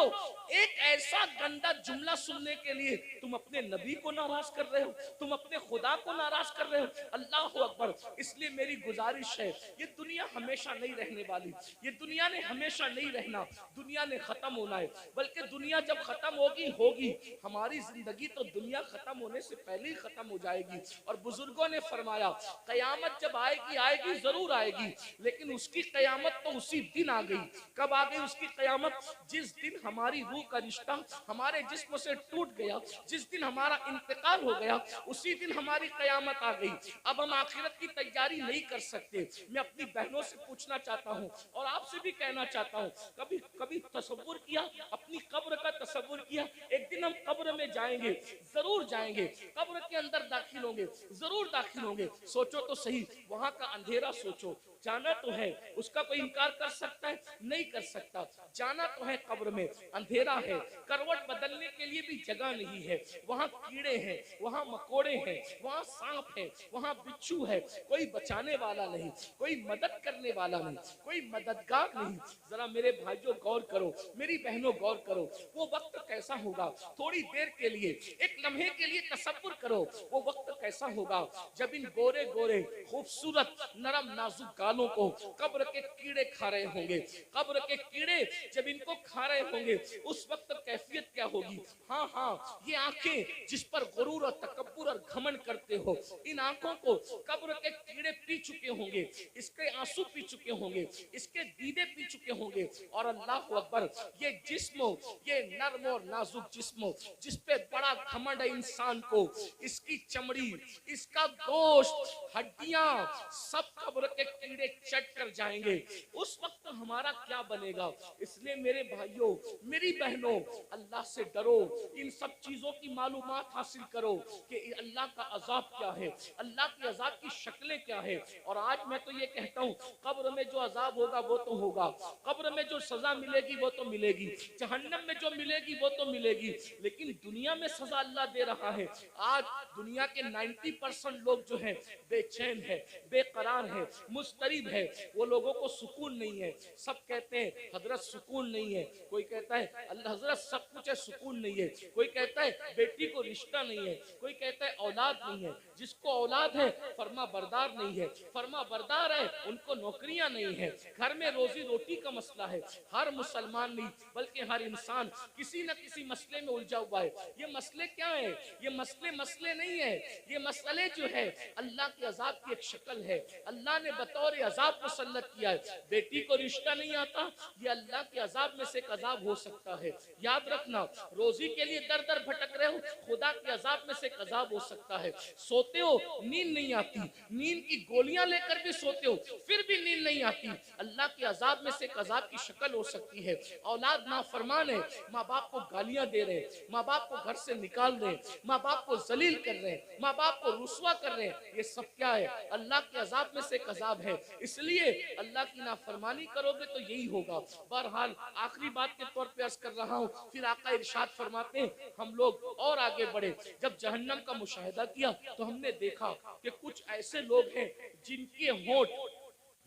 [SPEAKER 1] एक ऐसा गंदा जुमला सुनने के लिए तुम अपने नबी को नाराज कर रहे हो, तुम अपने खुदा को नाराज कर रहे हो। अल्लाह अकबर। इसलिए मेरी गुजारिश है, ये दुनिया हमेशा नहीं रहने वाली, ये दुनिया ने हमेशा नहीं रहना, दुनिया ने खत्म होना है। बल्कि दुनिया जब खत्म होगी हमारी जिंदगी तो दुनिया खत्म होने से पहले ही खत्म हो जाएगी। और बुजुर्गों ने फरमाया कयामत जब आएगी जरूर आएगी, लेकिन उसकी कयामत तो उसी दिन आ गई। कब आ गई उसकी कयामत? जिस दिन हमारी रूह का रिश्ता हमारे जिस्म से टूट गया, जिस दिन हमारा इंतकाल हो गया, उसी दिन हमारी कयामत आ गई। अब हम आखिरत की तैयारी नहीं कर सकते। मैं अपनी बहनों से पूछना चाहता हूँ और आपसे भी कहना चाहता हूँ, कभी तसव्वुर किया, अपनी कब्र का तसव्वुर किया? एक दिन हम कब्र में जाएंगे, जरूर जाएंगे, कब्र के अंदर दाखिल होंगे, जरूर दाखिल होंगे। सोचो तो सही, वहां का अंधेरा सोचो। जाना तो है, उसका कोई इनकार कर सकता है? नहीं कर सकता। जाना तो है, कब्र में अंधेरा है, करवट बदलने के लिए भी जगह नहीं है। वहां कीड़े हैं, वहां मकोड़े हैं, वहां सांप है, वहां बिच्छू है। कोई बचाने वाला नहीं, कोई मदद करने वाला नहीं, कोई मददगार नहीं। जरा मेरे भाइयों गौर करो, मेरी बहनों गौर करो, वो वक्त कैसा होगा? थोड़ी देर के लिए, एक लम्हे के लिए तसव्वुर करो, वो वक्त कैसा होगा जब इन गोरे गोरे खूबसूरत नरम नाजुक गालों को कब्र के कीड़े खा रहे होंगे। कब्र के कीड़े जब इनको खा रहे होंगे, उस वक्त कैफियत क्या होगी? हाँ, ये आंखें जिस पर गुरूर और तकब्बुर और घमंड करते हो, इन आंखों को कब्र के कीड़े पी चुके होंगे, इसके आंसू पी चुके होंगे, इसके दीदे पी चुके होंगे। और अल्लाह अकबर, ये जिस्म, ये नर्म और नाजुक जिस्म जिस पे बड़ा घमंड है इंसान को, इसकी चमड़ी, इसका गोश्त, हड्डियां सब कब्र के कीड़े चट कर जाएंगे। उस वक्त तो हमारा क्या बनेगा। इसलिए मेरे भाइयों, मेरी बहनों, अल्लाह से डरो, इन सब चीजों की मालूमात हासिल करो कि अल्लाह का अजाब क्या है, अल्लाह के अजाब की शक्लें क्या है। और आज मैं तो ये कहता हूँ, कब्र में जो अजाब होगा वो तो होगा, कब्र में जो सजा मिलेगी वो तो मिलेगी, जहन्नम में जो मिलेगी वो तो मिलेगी, लेकिन दुनिया में सजा अल्लाह दे रहा है। आज दुनिया के 90% लोग जो है बेचैन है, बेकरार है, मुस्तरिब है, वो लोगों को सुकून नहीं है। सब कहते हैं हजरत सुकून नहीं है, कोई कहता है अल्लाह हजरत सब कुछ है सुकून नहीं है, कोई कहता है बेटी को रिश्ता नहीं है, कोई कहता है औलाद नहीं है। जिसको औलाद है फर्मा बरदार नहीं है, फर्मा बरदार है उनको नौकरियां नहीं है, घर में रोजी रोटी का मसला है। हर मुसलमान नहीं बल्कि हर इंसान किसी न किसी मसले में उलझा हुआ है। ये मसले क्या है? ये मसले नहीं है, ये मसले जो है अल्लाह के अजाब की एक शक्ल है। अल्लाह ने बतौर अजाब मुसल्लत किया है। बेटी को रिश्ता नहीं आता, ये अल्लाह के अजाब में से एक अजाब हो सकता है। याद रखना, रोजी के लिए दर दर भटक रहे हो, खुदा के अजाब में से एक अजाब हो सकता है। सोते हो नींद नहीं आती, नींद की गोलियां लेकर भी सोते हो फिर भी नींद नहीं आती, अल्लाह के अजाब में से एक अजाब की शक्ल हो सकती है। औलाद नाफरमान है, माँ बाप को गालियां दे रहे हैं, माँ बाप को घर से निकाल रहे हैं, माँ बाप को जलील कर रहे हैं, माँ बाप को रुस्वा कर रहे हैं। ये सब क्या है? अल्लाह के अजाब में से एक अजाब है। इसलिए अल्लाह की नाफरमानी करोगे तो यही होगा। बहरहाल आखिरी बात के तौर पे अर्ज कर रहा हूँ, फिर आका इरशाद फरमाते हैं हम लोग और आगे बढ़े। जब जहन्नम का मुशाहिदा किया तो हमने देखा कि कुछ ऐसे लोग हैं जिनके होंठ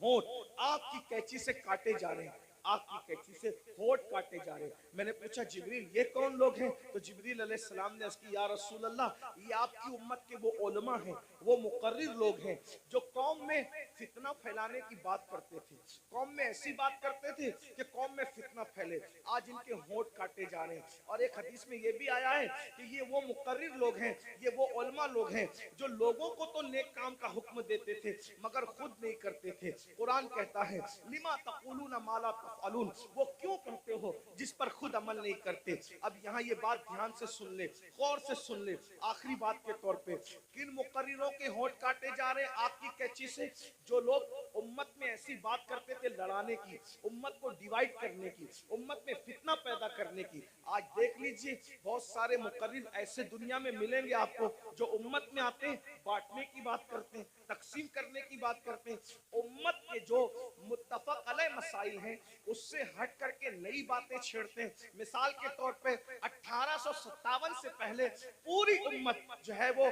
[SPEAKER 1] होंठ आग की कैंची से काटे जा रहे हैं, आग की कैंची से होंठ काटे जा रहे हैं। मैंने पूछा जिब्रील ये कौन लोग हैं? तो जिब्रील अलैहिस्सलाम ने अर्ज़ की या रसूल अल्लाह, ये आपकी उम्मत के वो उलमा हैं, वो मुकर्रिर लोग हैं जो कौम में फितना फैलाने की बात करते थे, कौम में ऐसी बात करते थे कि कौम में फितना फैले। आज इनके होंठ काटे जा रहे हैं। और एक हदीस में ये भी आया है कि ये वो मुकर्रिर लोग हैं, ये वो उलमा लोग हैं जो लोगों को तो नेक काम का हुक्म देते थे मगर खुद नहीं करते थे। कुरान कहता है लिमा तक़ूलूना मा ला तफ़अलून, वो क्यों कहते हो जिस पर खुद अमल नहीं करते। अब यहाँ ये बात ध्यान से सुन ले, गौर से सुन ले। आखिरी बात के तौर पे किन मुकर्रिरों के होंठ काटे जा रहे हैं आग की कैंची से? जो लोग उम्मत में ऐसी बात करते थे लड़ाने की, उम्मत को डिवाइड करने की, उम्मत में फितना पैदा करने की। आज देख लीजिए बहुत सारे मुकर्रिर ऐसे दुनिया में मिलेंगे आपको जो उम्मत में आते हैं बांटने की बात करते हैं, तकसीम करने की बात करते हैं। उम्मत के जो मुत्तफक अलैह मसाइल हैं उससे हट करके नई बातें छेड़ते हैं। मिसाल के तौर पे 1857 से पहले पूरी उम्मत जो है वो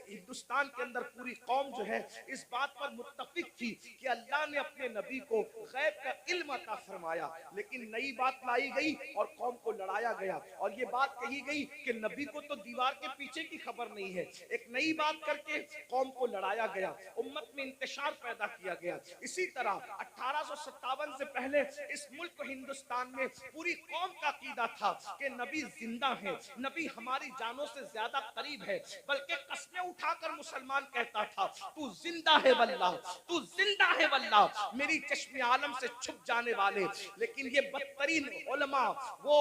[SPEAKER 1] हिंदुस्तान के अंदर पूरी कौम जो है इस बात पर मुत्तफिक थी कि अल्लाह ने अपने नबी को गैब का इल्म अता फरमाया, लेकिन नई बात लाई गई और कौम को लड़ाया गया। और ये बात कही गई कि नबी को तो दीवार के पीछे की खबर नहीं है। एक नई बात करके कौम को लड़ाया गया, उम्मत में इंतशार पैदा किया गया। इसी तरह 1857 से पहले इस मुल्क हिंदुस्तान में पूरी कौम का अकीदा था कि नबी जिंदा है, नबी हमारी जानों से ज्यादा करीब है, बल्कि कस्में उठाकर मुसलमान कहता था तू जिंदा है वल्लाह, तू जिंदा है वल्लाह, मेरी चश्मे आलम से छुप जाने वाले। लेकिन ये बदतरीन उलमा, वो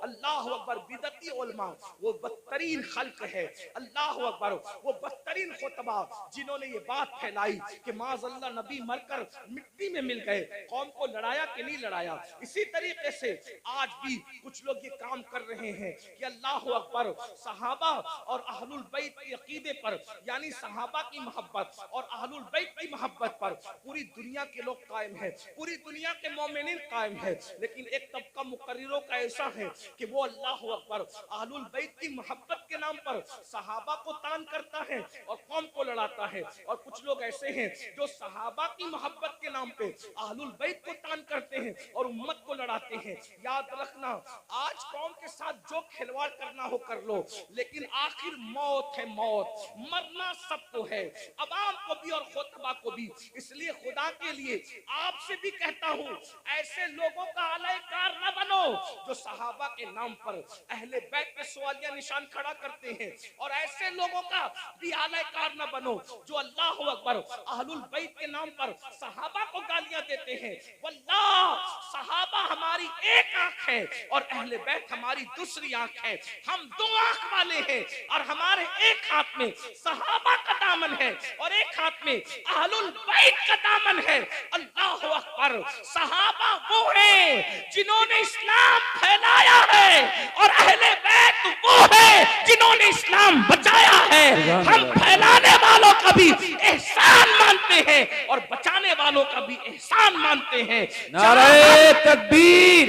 [SPEAKER 1] अल्लाह अकबर बिदती उलमा, वो बदतरीन खल्क है, अल्लाह अकबर, वो बदतरीन खुतबा जिन्होंने ये बात फैलाई कि माज़अल्लाह नबी मरकर मिट्टी में मिल गए, कौम को लड़ाया कि नहीं लड़ाया। इसी तरीके से आज भी कुछ लोग ये काम कर रहे हैं कि अल्लाह अकबर सहाबा और अहलुल बैत के अकीदे पर, यानी सहाबा की मोहब्बत और अहलुल बैत की मोहब्बत पर पूरी दुनिया के लोग कायम है, पूरी दुनिया के मोमिनीन कायम है। लेकिन एक तबका मुकर्रिरों का ऐसा है कि वो अल्लाह अकबर अहलुल बैत की मोहब्बत के नाम पर सहाबा को तान करता है और कौम को लड़ाता है। और कुछ लोग ऐसे हैं जो सहाबा की मोहब्बत के नाम पे अहलुल बैत को तान करते हैं और उम्मत को लड़ाते हैं। याद रखना, आज कौम के साथ जो खिलवाड़ करना हो कर लो, लेकिन आखिर मौत है, मौत, मरना सबको है, अवाम को भी और खुतबा को भी। इसलिए खुदा के लिए आपसे भी कहता हूँ, ऐसे लोगों का अलैकार न बनो जो सहाबा के नाम पर अहले बैत पे सवालिया निशान खड़ा करते हैं, और ऐसे लोगों का भी अलैकार न बनो जो अल्लाह अकबर अहलुल बैत के नाम पर सहाबा को गालियां देते हैं। वल्लाह सहाबा हमारी एक आंख है और अहले बैत हमारी दूसरी आंख है। हम दो आंख वाले हैं और हमारे एक हाथ में सहाबा का दामन है और एक हाथ में अहलुल बैत का दामन है। अल्लाह अकबर। पर सहाबा वो हैं जिन्होंने इस्लाम फैलाया है और अहले बैत वो है जिन्होंने इस्लाम बचाया है। हम फैलाने वालों का भी एहसान मानते हैं और बचाने वालों का भी एहसान मानते हैं।
[SPEAKER 3] नारे तकबीर,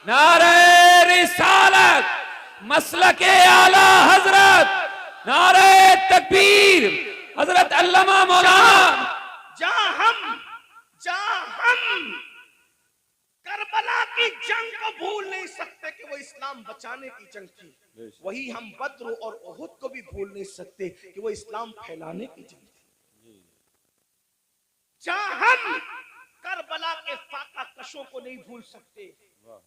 [SPEAKER 3] नारे रिसालत, मसलके आला हजरत, नारे तकबीर, हजरत अल्लामा मौलाना।
[SPEAKER 1] जहां हम करबला की जंग को भूल नहीं सकते कि वो इस्लाम बचाने की जंग थी, वही हम बद्र और उहुद को भी भूल नहीं सकते कि वो इस्लाम फैलाने की जंग थी। जहां हम करबला के फाका कशों को नहीं भूल सकते,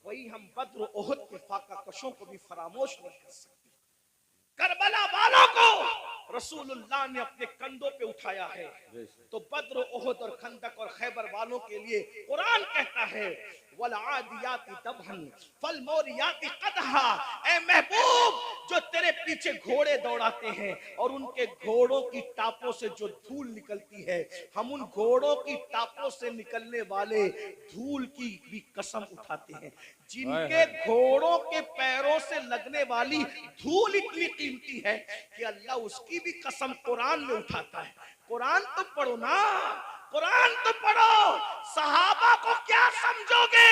[SPEAKER 1] वही हम बद्र उहुद के फाका कशों को भी फरामोश नहीं कर सकते। करबला वालों को रसूलुल्लाह ने अपने कंधों पे उठाया है, तो बद्र उहुद और खंदक और खैबर वालों के लिए कुरान कहता है वल आदियाती दबहन फल मोरियाती कदहा। ए महबूब, जो तेरे पीछे घोड़े दौड़ाते हैं और उनके घोड़ों की टापों से जो धूल निकलती है, हम उन घोड़ों की टापों से निकलने वाले धूल की भी कसम उठाते हैं। जिनके घोड़ों के पैरों से लगने वाली धूल इतनी कीमती है कि अल्लाह उसकी भी कसम कुरान में उठाता है। कुरान तो पढ़ो ना, कुरान तो पढ़ो। सहाबा को क्या समझोगे?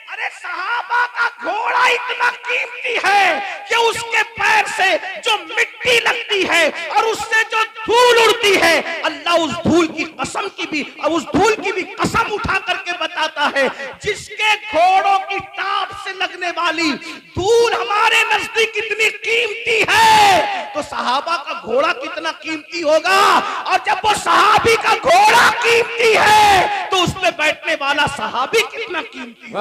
[SPEAKER 1] अरे सहाबा का घोड़ा इतना कीमती है कि उसके पैर से जो मिट्टी लगती है और उससे जो धूल उड़ती है, अल्लाह उस धूल की कसम की भी और उस धूल की भी कसम उठा करके बताता है, जिसके घोड़ों की टाप से लगने वाली धूल हमारे नजदीक इतनी कीमती है, तो सहाबा का घोड़ा कितना कीमती होगा। और जब वो सहाबी का घोड़ा कीमती है तो उसमें बैठने वाला सहाबी कितना कीमती है।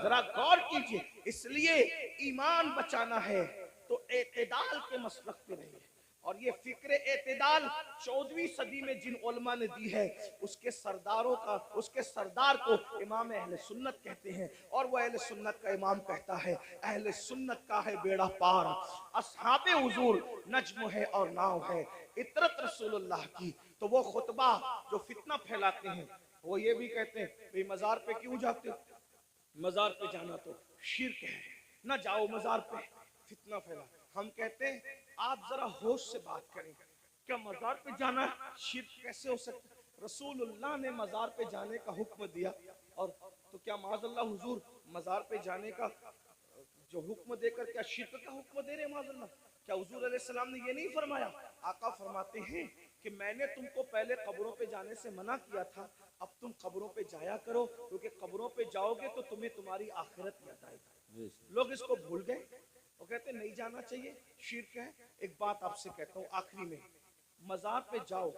[SPEAKER 1] जरा गौर कीजिए। इसलिए ईमान बचाना है तो एतदाल के मसलक पे रहिए। और ये फिक्र एतदाल 14वीं सदी में जिन उलमा ने दी है, उसके सरदार को इमाम अहले सुन्नत कहते हैं। और वो अहले सुन्नत का इमाम कहता है अहले सुन्नत का है बेड़ा पार, असहाबे हुजूर नज्म है और नाव है, इतरत रसूलुल्लाह की। तो वो खुतबा जो फितना फैलाते हैं, वो ये भी कहते हैं भाई मजार पे क्यों जाते हो, मजार पे जाना तो शिर्क है, ना जाओ मजार पे, फितना फैला। हम कहते हैं आप जरा होश से बात करें, क्या मजार पे जाना शिर्क कैसे हो सकता है? रसूलुल्लाह ने मजार पे जाने का हुक्म दिया, और तो क्या माज़अल्लाह हुजूर मजार पे जाने का जो हुक्म देकर क्या शिर्क का हुक्म दे रहे हैं? माज़अल्लाह, क्या हुजूर अलैहिस्सलाम ने ये नहीं फरमाया? आका फरमाते हैं कि मैंने तुमको पहले कब्रों पे जाने से मना किया था, अब तुम कब्रों पे जाया करो, क्योंकि कब्रों पे जाओगे तो तुम्हें तुम्हारी आखिरत याद आएगी। लोग इसको भूल गए, वो कहते नहीं जाना चाहिए, शिर्क है। एक बात आपसे कहता हूँ आखिरी में, मजार पे जाओ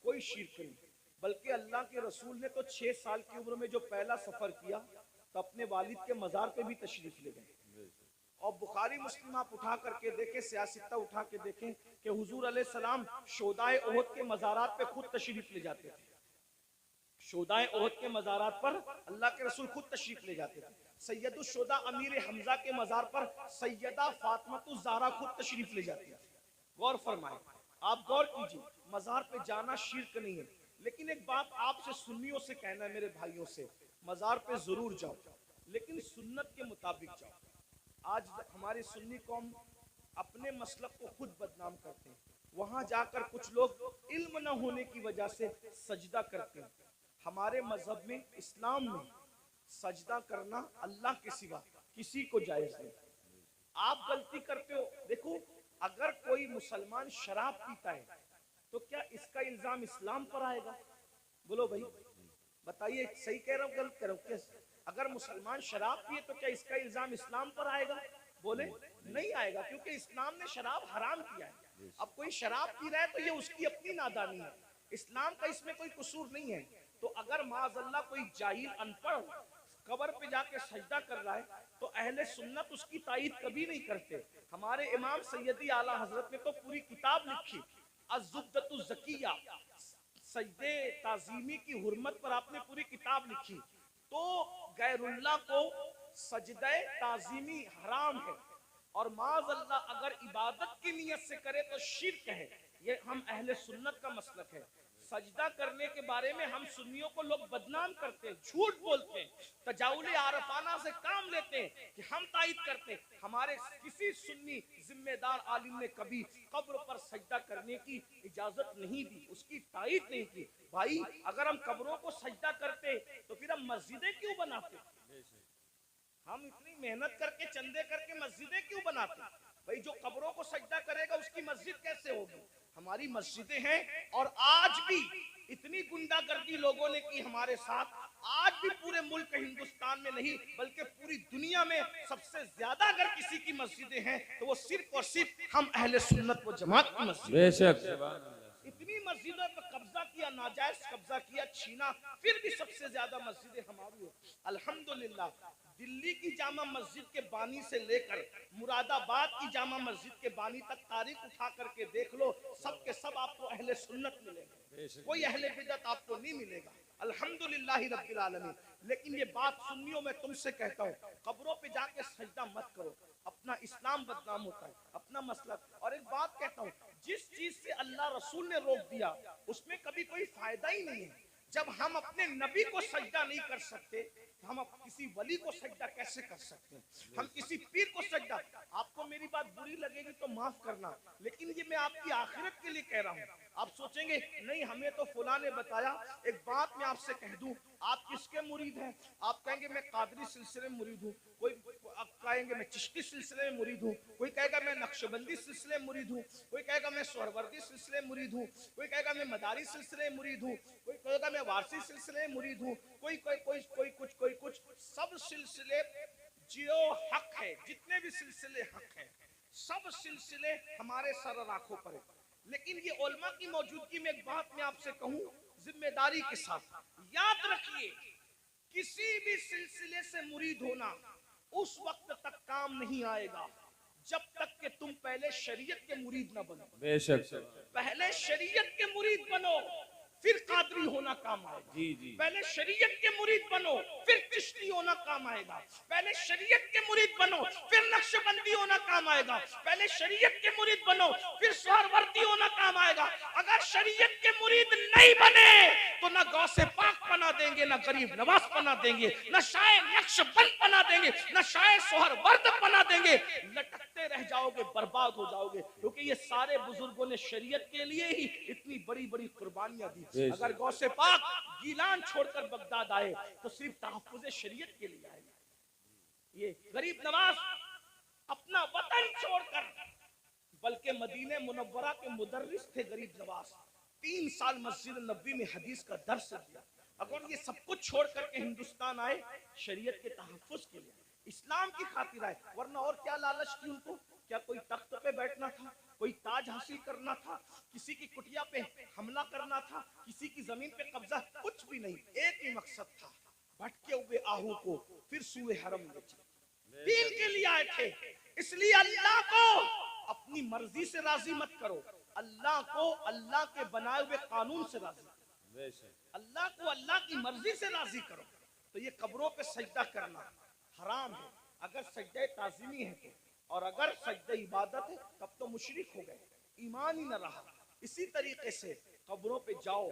[SPEAKER 1] कोई शिर्क नहीं, बल्कि अल्लाह के रसूल ने तो 6 साल की उम्र में जो पहला सफर किया तो अपने वालिद के मजार पे भी तशरीफ ले गए। और बुखारी मुस्लिम आप उठा करके देखें, सियासता उठा के देखें कि हुजूर अलैहिस्सलाम शोदाए ओहद के मजारात पे खुद तशरीफ ले जाते थे। शोदाए ओहद के मजारात पर अल्लाह के रसूल खुद तशरीफ ले जाते थे। सैयदुल शोदा अमीर हमजा के मजार पर सैयदा फातिमा ज़हरा खुद तशरीफ ले जाती थी। गौर फरमाए, आप गौर कीजिए, मजार पे जाना शिर्क नहीं है। लेकिन एक बात आपसे सुन्नियों से कहना है, मेरे भाइयों से, मजार पे जरूर जाओ, लेकिन सुन्नत के मुताबिक जाओ। आज हमारी सुन्नी कौम अपने मसलक को खुद बदनाम करते हैं। वहां जाकर कुछ लोग इल्म न होने की वजह से सजदा करते हैं। हमारे मजहब में, इस्लाम में, सजदा करना अल्लाह के सिवा किसी को जायज नहीं। आप गलती करते हो। देखो, अगर कोई मुसलमान शराब पीता है तो क्या इसका इल्जाम इस्लाम पर आएगा? बोलो भाई, बताइए, सही कह रहा हूँ गलत कह रहा हूँ? कैसे? अगर मुसलमान शराब पिए तो क्या इसका इल्जाम इस्लाम पर आएगा? बोले नहीं आएगा, क्योंकि इस्लाम ने शराब हराम किया है। अब कोई शराब पी रहा है तो ये उसकी अपनी नादानी है, इस्लाम का इसमें कोई कसूर नहीं है। तो अगर माज़अल्लाह कोई जाहिल अनपढ़ कब्र पे जाके सजदा कर रहा है तो अहले सुन्नत उसकी तायीद कभी नहीं करते। हमारे इमाम सैयदी आला हजरत ने तो पूरी किताब लिखी, अज़्ज़ुब्दतु ज़किया, सजदे ताज़ीमी की हुर्मत पर आपने पूरी किताब लिखी। तो गैरुल्लाह को सजदे ताज़ीमी हराम है, और माज़अल्लाह अगर इबादत की नियत से करे तो शिर्क है। ये हम अहले सुन्नत का मसलक है। सजदा करने के बारे में हम सुन्नियों को लोग बदनाम करते हैं, झूठ बोलते हैं, तजाउले आरफाना से काम लेते हैं कि हम तायद करते हैं। हमारे किसी सुन्नी जिम्मेदार आलिम ने कभी कब्र पर सजदा करने की इजाजत नहीं दी, उसकी तायद नहीं की। भाई अगर हम कब्रों को सजदा करते तो फिर हम मस्जिदें क्यों बनाते? हम इतनी मेहनत करके चंदे करके मस्जिदें क्यों बनाते? भाई जो कब्रों को सजदा करेगा उसकी मस्जिद कैसे होगी? हमारी मस्जिदें हैं और आज भी इतनी गुंडागर्दी लोगों ने की हमारे साथ, आज भी पूरे मुल्क हिंदुस्तान में नहीं बल्कि पूरी दुनिया में सबसे ज्यादा अगर किसी की मस्जिदें हैं तो वो सिर्फ और सिर्फ हम अहले सुन्नत व जमात की मस्जिद।
[SPEAKER 3] बेशक
[SPEAKER 1] इतनी मस्जिदों पर कब्जा किया, नाजायज कब्जा किया, छीना, फिर भी सबसे ज्यादा मस्जिदें हमारी है। अल्हम्दुलिल्लाह दिल्ली की जामा मस्जिद के बानी से लेकर मुरादाबाद की जामा मस्जिद के बानी तक तारीख उठा करके देख लो, सब के सब आपको अहले सुन्नत मिलेंगे, कोई अहले बिदअत आपको नहीं मिलेगा। अल्हम्दुलिल्लाह रब्बिल आलमीन। लेकिन ये बात सुन्नियों में तुमसे कहता हूँ, कब्रों पे जाके सजदा मत करो, अपना इस्लाम बदनाम होता है, अपना मसलक। और एक बात कहता हूँ, जिस चीज से अल्लाह रसूल ने रोक दिया उसमें कभी कोई फायदा ही नहीं है। जब हम अपने नबी को सजदा नहीं कर सकते तो हम किसी वली को सजदा कैसे कर सकते हैं? हम किसी पीर को सजदा, आपको मेरी बात बुरी लगेगी तो माफ करना, लेकिन ये मैं आपकी आखिरत के लिए कह रहा हूँ। आप सोचेंगे नहीं हमें तो फुला ने बताया। एक बात मैं आपसे कह दूं, आप किसके मुरीद हैं? आप कहेंगे मैं कादरी सिलसिले में मुरीद हूँ, कोई कहेंगे मैं चिश्ती सिलसिले में मुरीद हूँ, कोई कहेगा मैं नक्शबंदी सिलसिले में मुरीद हूँ, कोई कहेगा मैं सोहरवर्दी सिलसिले में मुरीद हूँ, कोई कहेगा मैं मदारी सिलसिले में मुरीद हूँ, कोई कहेगा मैं वारसी सिलसिले में मुरीद हूँ, कोई कोई कोई कोई कुछ कोई कुछ। सब सिलसिले जो हक है, जितने भी सिलसिले हक है, सब सिलसिले हमारे सर आंखों पर है। लेकिन ये उलमा की मौजूदगी में एक बात मैं आपसे कहूं जिम्मेदारी के साथ, याद रखिए किसी भी सिलसिले से मुरीद होना उस वक्त तक काम नहीं आएगा जब तक कि तुम पहले शरीयत के मुरीद ना बनो।
[SPEAKER 3] बेशक
[SPEAKER 1] पहले शरीयत के मुरीद बनो, फिर कादरी होना काम आएगा।
[SPEAKER 3] जी जी।
[SPEAKER 1] पहले शरीयत के मुरीद बनो, फिर चिश्ती होना काम आएगा। पहले शरीयत के मुरीद बनो, फिर नक्शबंदी होना काम आएगा। पहले शरीयत के मुरीद बनो, फिर सोहरवर्दी होना काम आएगा। अगर शरीयत के मुरीद नहीं बने तो ना गौसे पाक बना देंगे, ना गरीब नवाज बना देंगे, ना शायर नक्शबंद बना देंगे, ना शायर सोहरवर्द बना देंगे। लटकते रह जाओगे, बर्बाद हो जाओगे, क्योंकि ये सारे बुजुर्गों ने शरीयत के लिए ही इतनी बड़ी बड़ी कुर्बानियां दी। अगर गौसे पाक गीलान छोड़कर बगदाद आए तो सिर्फ तहफ्फुज़े शरीयत के लिए आए। ये गरीब नवाज अपना वतन छोड़कर, बल्कि मदीने मुनव्वरा के मुदर्रिस थे गरीब नवाज, 3 साल मस्जिद नबी में हदीस का दर्स दिया। अगर ये सब कुछ छोड़ करके हिंदुस्तान आए शरीयत के तहफ्फुज़ के लिए, इस्लाम की खातिर आए, वरना और क्या लालच थी उनको? क्या कोई तख्त पे बैठना था, कोई ताज हासिल करना था, किसी की कुटिया पे हमला करना था, किसी की जमीन पे कब्जा? कुछ भी नहीं, एक ही मकसद था, भटके हुए आहू को फिर सूए हरम ले चले। दीन के लिए आए थे। इसलिए अल्लाह को अपनी मर्जी से राजी मत करो, अल्लाह को अल्लाह के बनाए हुए कानून से राजी करो। अल्लाह को अल्लाह की मर्जी से राजी करो। तो ये कब्रों पे सजदा करना हराम है अगर सजदा ताज़ीमी है तो, और अगर सजदा इबादत है तब तो मुशरिक हो गए, ईमान ही न रहा। इसी तरीके से कब्रों पे जाओ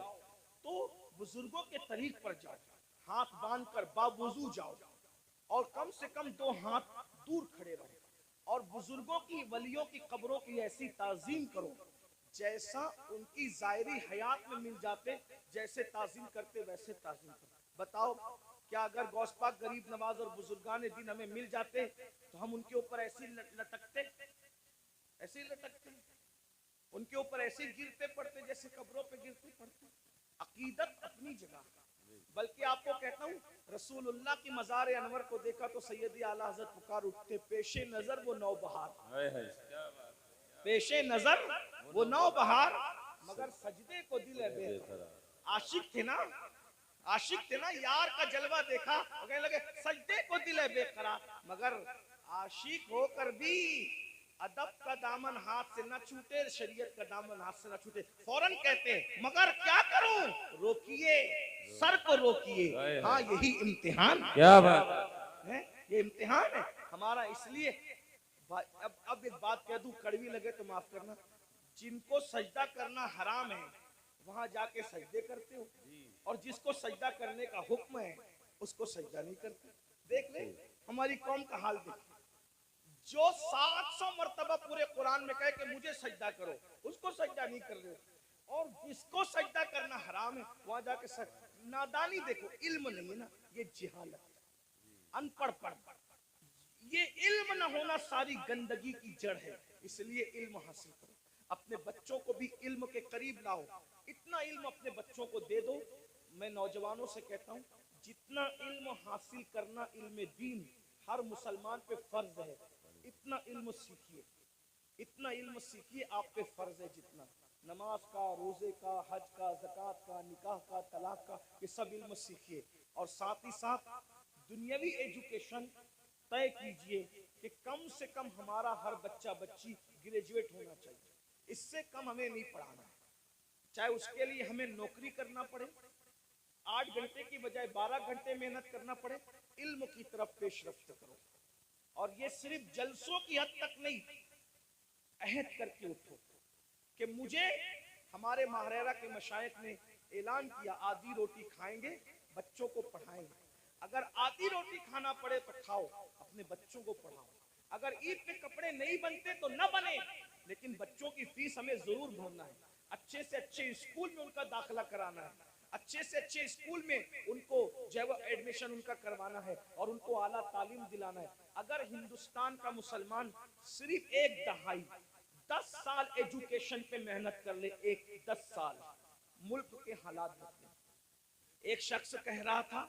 [SPEAKER 1] तो बुजुर्गों के तरीक पर जाओ, हाथ बांधकर बावुजू जाओ, और कम से कम 2 हाथ दूर खड़े रहो, और बुजुर्गों की वलियों की कब्रों की ऐसी ताजीम करो जैसा उनकी जायरी हयात में मिल जाते, जैसे ताजीम करते वैसे ताजीम करो। बताओ क्या अगर गौस पाक गरीब नवाज और बुजुर्गान दिन हमें मिल जाते तो हम उनके ऊपर ऐसे लटकते, ऐसे लटकते, उनके ऊपर ऐसे गिरते पड़ते जैसे कब्रों पे गिरते पड़ते? अकीदत अपनी जगह, बल्कि आपको कहता हूँ रसूलुल्लाह की मज़ार अनवर को देखा तो सैयदी आला हज़रत पुकार उठते, पेशे नजर वो नौबहार, पेशे नजर वो नौबहार, मगर सजदे को दिल है बेकरार। आशिक थे ना, आशिक थे ना, यार का जलवा देखा तो कहने लगे सजदे को दिल है बेकरार, मगर आशिक होकर भी अदब का दामन हाथ से न छूटे, शरीयत का दामन हाथ से न छूटे। फौरन कहते हैं मगर क्या करूं, रोकिए, सर को रोकिए। हाँ यही इम्तिहान,
[SPEAKER 3] क्या बात
[SPEAKER 1] है, ये इम्तिहान है हमारा। इसलिए अब एक बात कह दूं, कड़वी लगे तो माफ करना, जिनको सजदा करना हराम है वहां जाके सजदे करते हो, और जिसको सजदा करने का हुक्म है उसको सजदा नहीं करते। देख ले हमारी कौम का हाल देख, जो 700 मर्तबा पूरे कुरान में कहे कि मुझे सजदा करो, उसको सजदा नहीं कर रहे हो। और जिसको सजदा करना हराम है वहां जाके नादानी देखो, इल्म नहीं है ना, ये जिहालत, अनपढ़ पढ़, ये इल्म ना होना सारी गंदगी की जड़ है। इसलिए इल्म हासिल करो, अपने बच्चों को भी इल्म के करीब लाओ, इतना इल्म अपने बच्चों को दे दो। मैं नौजवानों से कहता हूँ, जितना इल्म हासिल करना इल्म दीन हर मुसलमान पे फर्ज है, इतना इल्म सीखिए, इतना इल्म सीखिए, आप पे फर्ज है जितना नमाज का, रोजे का, हज का, ज़कात का, निकाह का, तलाक का, ये सब इल्म सीखिए। और साथ ही साथ दुनियावी एजुकेशन तय कीजिए कि कम से कम हमारा हर बच्चा बच्ची ग्रेजुएट होना चाहिए, इससे कम हमें नहीं पढ़ाना है। चाहे उसके लिए हमें नौकरी करना पड़े, 8 घंटे की बजाय 12 घंटे मेहनत करना पड़े, इल्म की तरफ पेशरफ्त करो। और ये सिर्फ जलसों की हद तक नहीं, अहद करके उठो कि मुझे, हमारे महरेरा के मशाइख ने ऐलान किया, आधी रोटी खाएंगे, बच्चों को पढ़ाएंगे। अगर आधी रोटी खाना पड़े तो खाओ, अपने बच्चों को पढ़ाओ। अगर ईद पे कपड़े नहीं बनते तो न बने, लेकिन बच्चों की फीस हमें जरूर भरना है। अच्छे से अच्छे स्कूल में उनका दाखिला कराना है, अच्छे से अच्छे स्कूल में उनको जो है वो एडमिशन उनका करवाना है और उनको आला तालीम दिलाना है। अगर हिंदुस्तान का मुसलमान सिर्फ एक दहाई 10 साल एजुकेशन पे मेहनत कर ले, एक 10 साल, मुल्क के हालात बदले। एक शख्स कह रहा था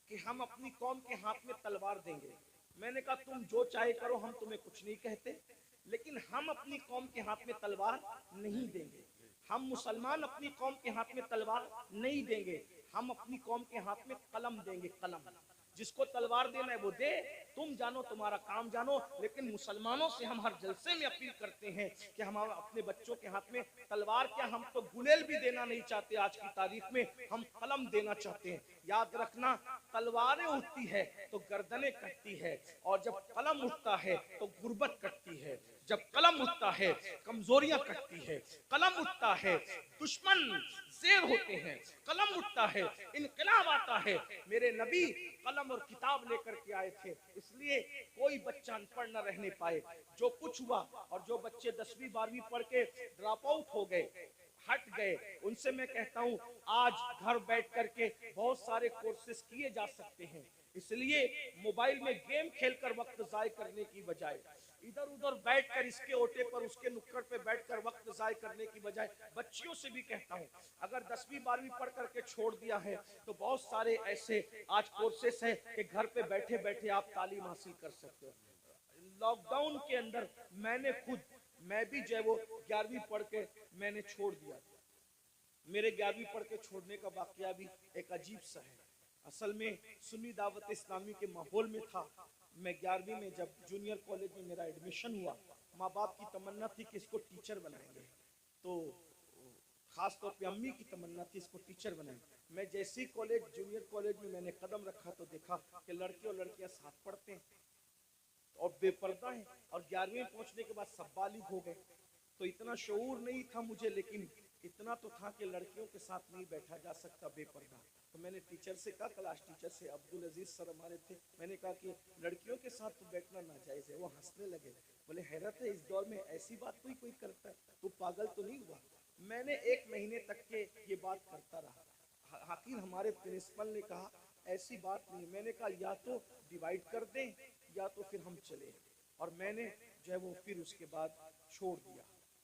[SPEAKER 1] कि हम अपनी कौम के हाथ में तलवार देंगे। मैंने कहा तुम जो चाहे करो, हम तुम्हें कुछ नहीं कहते, लेकिन हम अपनी कौम के हाथ में तलवार नहीं देंगे। हम मुसलमान अपनी कौम के हाथ में तलवार नहीं देंगे, हम अपनी कौम के हाथ में कलम देंगे, कलम। जिसको तलवार देना है वो दे, तुम जानो, तुम्हारा काम जानो। लेकिन मुसलमानों से हम हर जलसे में अपील करते हैं कि हम अपने बच्चों के हाथ में तलवार क्या, हम तो गुलेल भी देना नहीं चाहते आज की तारीख में, हम कलम देना चाहते हैं। याद रखना, तलवारें उठती है तो गर्दनें कटती है, और जब कलम उठता है तो गुर्बत कटती है। जब कलम उठता है कमजोरियां कटती है, कलम उठता है दुश्मन ज़ेर होते हैं, कलम उठता है इनकलाब आता है। मेरे नबी कलम और किताब लेकर के आए थे, इसलिए कोई बच्चा अनपढ़ न रहने पाए। जो कुछ हुआ, और जो बच्चे 10वीं 12वीं पढ़ के ड्रॉप आउट हो गए, हट गए, उनसे मैं कहता हूँ आज घर बैठ करके बहुत सारे कोर्सेज किए जा सकते हैं। इसलिए मोबाइल में गेम खेलकर वक्त जाय करने की बजाय, इधर उधर बैठकर इसके ओटे पर उसके नुक्कड़ पे बैठकर वक्त जाय करने की बजाय, बच्चियों से भी कहता हूँ, अगर 10वीं 12वीं पढ़ करके छोड़ दिया है तो बहुत सारे ऐसे आज कोर्सेस हैं कि घर पे बैठे बैठे आप तालीम हासिल कर सकते हो। लॉकडाउन के अंदर मैं भी जो है वो 11वीं पढ़ के मैंने छोड़ दिया। मेरे 11वीं पढ़ के छोड़ने का वाकया भी एक अजीब सा है। असल में सुन्नी दावत इस्लामी के माहौल में था। मैं 11वीं में जब जूनियर कॉलेज में मेरा एडमिशन हुआ, माँ बाप की तमन्ना थी कि इसको टीचर बनाएंगे, तो खास तौर पे अम्मी की तमन्ना थी इसको टीचर बनाएंगे। मैं जैसे ही कॉलेज, जूनियर कॉलेज में मैंने कदम रखा तो देखा कि लड़के और लड़कियां साथ पढ़ते हैं और बेपर्दा हैं, और 11वीं में पहुंचने के बाद सब बालिग हो गए। तो इतना शऊर नहीं था मुझे, लेकिन इतना तो था कि लड़कियों के साथ नहीं बैठा जा सकता बेपर्दा। तो मैंने टीचर से कहा, क्लास टीचर से, अब्दुल अजीज सर हमारे थे, मैंने कहा कि लड़कियों के साथ तो बैठना नाजायज है। वो हंसने लगे, बोले हैरत है, इस दौर में ऐसी बात कोई करता है, तू पागल तो नहीं हुआ। मैंने 1 महीने तक के ये बात करता रहा। आखिर हमारे प्रिंसिपल ने कहा ऐसी बात नहीं। मैंने कहा या तो डिवाइड कर दें या तो फिर हम चले, और मैंने जो है वो फिर उसके बाद छोड़ दिया।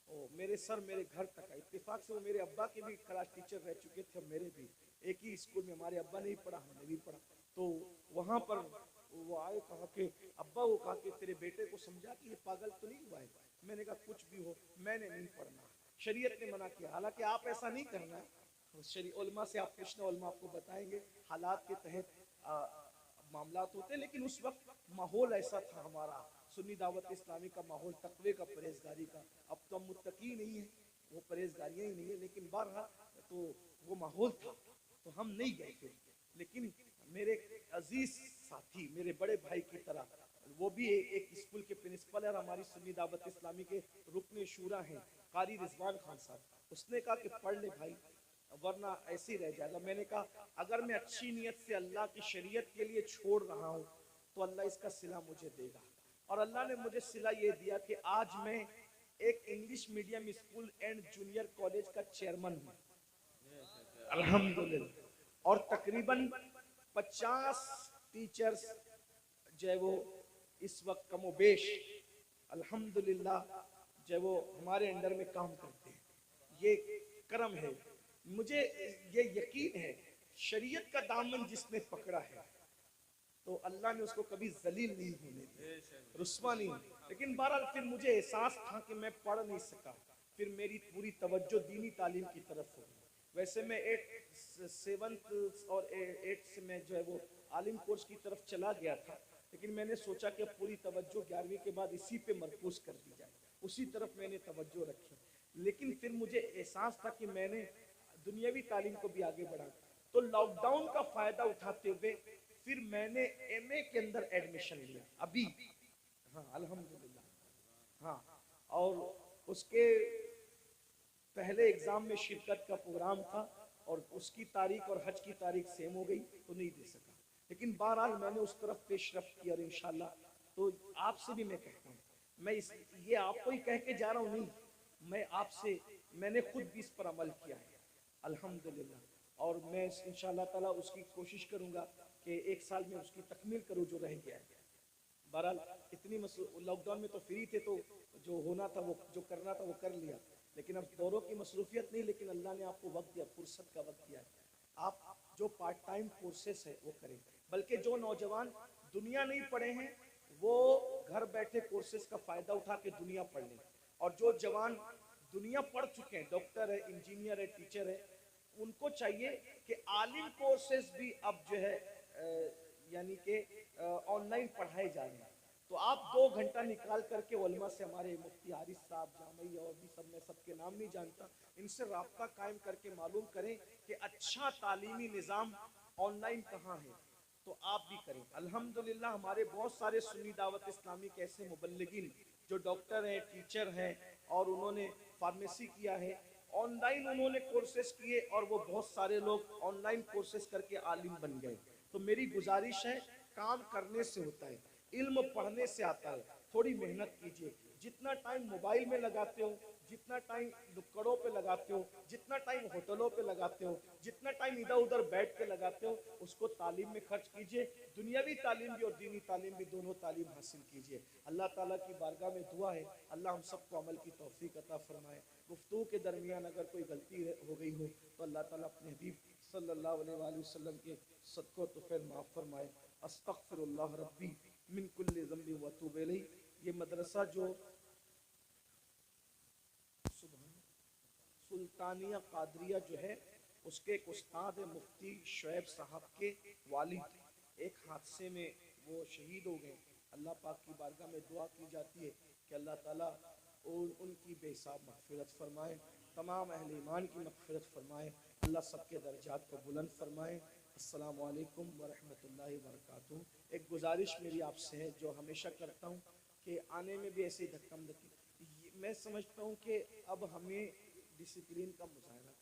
[SPEAKER 1] और मेरे सर मेरे घर तक आए, इत्तेफाक से वो मेरे अब्बा के भी क्लास टीचर रह चुके थे, और मेरे भी एक ही स्कूल में, हमारे अब्बा ने भी पढ़ा, हमने भी पढ़ा। तो वहाँ पर वो आए, कहा कि अब्बा, वो कहा कि तेरे बेटे को समझा कि ये पागल तो नहीं हुआ है। मैंने कहा कुछ भी हो, मैंने नहीं पढ़ना, शरीयत ने मना किया। हालांकि आप ऐसा नहीं करना, उलमा से आप पूछना, उलमा आपको बताएंगे हालात के तहत मामलात होते हैं। लेकिन उस वक्त माहौल ऐसा था हमारा, सुन्नी दावत इस्लामी का माहौल, तकवे का, परहेजगारी का। अब तो हम मुत्तकी नहीं है, वो परहेजगारियाँ ही नहीं है, लेकिन बहरहाल तो वो माहौल था, तो हम नहीं गए थे। लेकिन मेरे अजीज साथी, मेरे बड़े भाई की तरह, वो भी एक स्कूल के प्रिंसिपल है और हमारी सुन्नी दावत इस्लामी के रुकने शूरा हैं, कारी रिजवान खान साहब। उसने कहा कि पढ़ ले भाई, वरना ऐसे ही रह जाएगा। मैंने कहा अगर मैं अच्छी नीयत से अल्लाह की शरीयत के लिए छोड़ रहा हूँ तो अल्लाह इसका सिला मुझे देगा। और अल्लाह ने मुझे सिला ये दिया कि आज मैं एक English medium school and junior college का चेयरमैन हूँ अल्हम्दुलिल्लाह। और तकरीबन 50 टीचर्स जो है वो इस वक्त कमोबेश अल्हम्दुलिल्लाह जो है वो हमारे अंडर में काम करते हैं। ये करम है। मुझे ये यकीन है शरीयत का दामन जिसने पकड़ा है तो अल्लाह ने उसको कभी जलील नहीं होने दिया, रुस्वा नहीं। लेकिन बहरहाल फिर मुझे एहसास था कि मैं पढ़ नहीं सका, फिर मेरी पूरी तवज्जो दीनी तालीम की तरफ हो गई। वैसे मैं 7th और 8th से मैं जो है वो आलिम कोर्स की तरफ चला गया था, लेकिन मैंने सोचा कि पूरी तवज्जो 11वीं के बाद इसी पे मरकूज कर दी जाए, उसी तरफ मैंने तवज्जो रखी। लेकिन फिर मुझे एहसास था कि मैंने दुनियावी तालीम को भी आगे बढ़ा, तो लॉकडाउन का फायदा उठाते हुए फिर मैंने एमए के अंदर एडमिशन लिया अभी। हाँ अल्हम्दुलिल्लाह। हाँ, और उसके पहले एग्जाम में शिरकत का प्रोग्राम था और उसकी तारीख और हज की तारीख सेम हो गई तो नहीं दे सका, लेकिन बहरहाल मैंने उस तरफ पेशरफ्त की और इंशाल्लाह। तो आपसे भी मैं कहता हूँ, मैं ये आपको ही कह के जा रहा हूँ नहीं, मैं आपसे मैंने खुद भी इस पर अमल किया है अल्हम्दुलिल्लाह, और मैं इंशाल्लाह ताला उसकी कोशिश करूँगा कि 1 साल में उसकी तकमील करूँ जो रह गया है। बहरहाल इतनी लॉकडाउन में तो फ्री थे तो जो होना था वो जो करना था वो कर लिया, लेकिन अब दौरों की मसरूफियत नहीं, लेकिन अल्लाह ने आपको वक्त दिया, फुर्सत का वक्त दिया है। आप जो पार्ट टाइम कोर्सेस है वो करें, बल्कि जो नौजवान दुनिया नहीं पढ़े हैं वो घर बैठे कोर्सेस का फायदा उठा के दुनिया पढ़ लें, और जो जवान दुनिया पढ़ चुके हैं, डॉक्टर है, इंजीनियर है, टीचर है, उनको चाहिए कि आलिम कोर्सेस भी अब जो है यानी कि ऑनलाइन पढ़ाए जा रहे हैं। तो आप 2 घंटा निकाल करके उलमा से, हमारे मुफ्ती हारिस साहब, जामई और भी सब, मैं सबके नाम नहीं जानता, इनसे राब्ता कायम करके मालूम करें कि अच्छा तालीमी निज़ाम ऑनलाइन कहाँ है, तो आप भी करें। अल्हम्दुलिल्लाह हमारे बहुत सारे सुन्नी दावत इस्लामी के ऐसे मुबल्लिगीन जो डॉक्टर हैं, टीचर हैं, और उन्होंने फार्मेसी किया है, ऑनलाइन उन्होंने कोर्सेज किए, और वो बहुत सारे लोग ऑनलाइन कोर्सेज करके आलिम बन गए। तो मेरी गुजारिश है, काम करने से होता है, इल्म पढ़ने से आता है। थोड़ी मेहनत कीजिए, जितना टाइम मोबाइल में लगाते हो, जितना टाइम नुक्कड़ों पे लगाते हो, जितना टाइम होटलों पे लगाते हो, जितना टाइम इधर उधर बैठ के लगाते हो, उसको तालीम में खर्च कीजिए। दुनियावी तालीम भी और दीनी तालीम भी, दोनों तालीम हासिल कीजिए। अल्लाह ताला की बारगाह में दुआ है, अल्लाह हम सबको अमल की तौफीक अता फरमाए। गुफ्तगू के दरमियान अगर कोई गलती हो गई हो तो अल्लाह ताला अपने हबीब सल्लल्लाहु अलैहि वसल्लम के सदक़ों तो फिर माफ़ फरमाए। अस्तग़फिरुल्लाह रब्बी मिन कुल्लि ज़ंबि व अतूबु इलैह। ये मदरसा जो सुल्तानिया कादरिया जो है, उसके एक उस्ताद है मुफ्ती शुएब साहब के वालिद, एक हादसे में वो शहीद हो गए। अल्लाह पाक की बारगाह में दुआ की जाती है कि अल्लाह ताला उनकी बेहिसाब मग़फ़िरत फरमाए, तमाम अहले ईमान की मग़फ़िरत फरमाए, अल्लाह सबके दर्जात को बुलंद फरमाए। अस्सलामु अलैकुम व रहमतुल्लाहि व बरकातुहू। एक गुजारिश मेरी आपसे है जो हमेशा करता हूँ कि आने में भी ऐसे धक्का-मुक्की, मैं समझता हूँ कि अब हमें डिसिप्लिन का मुजाहरा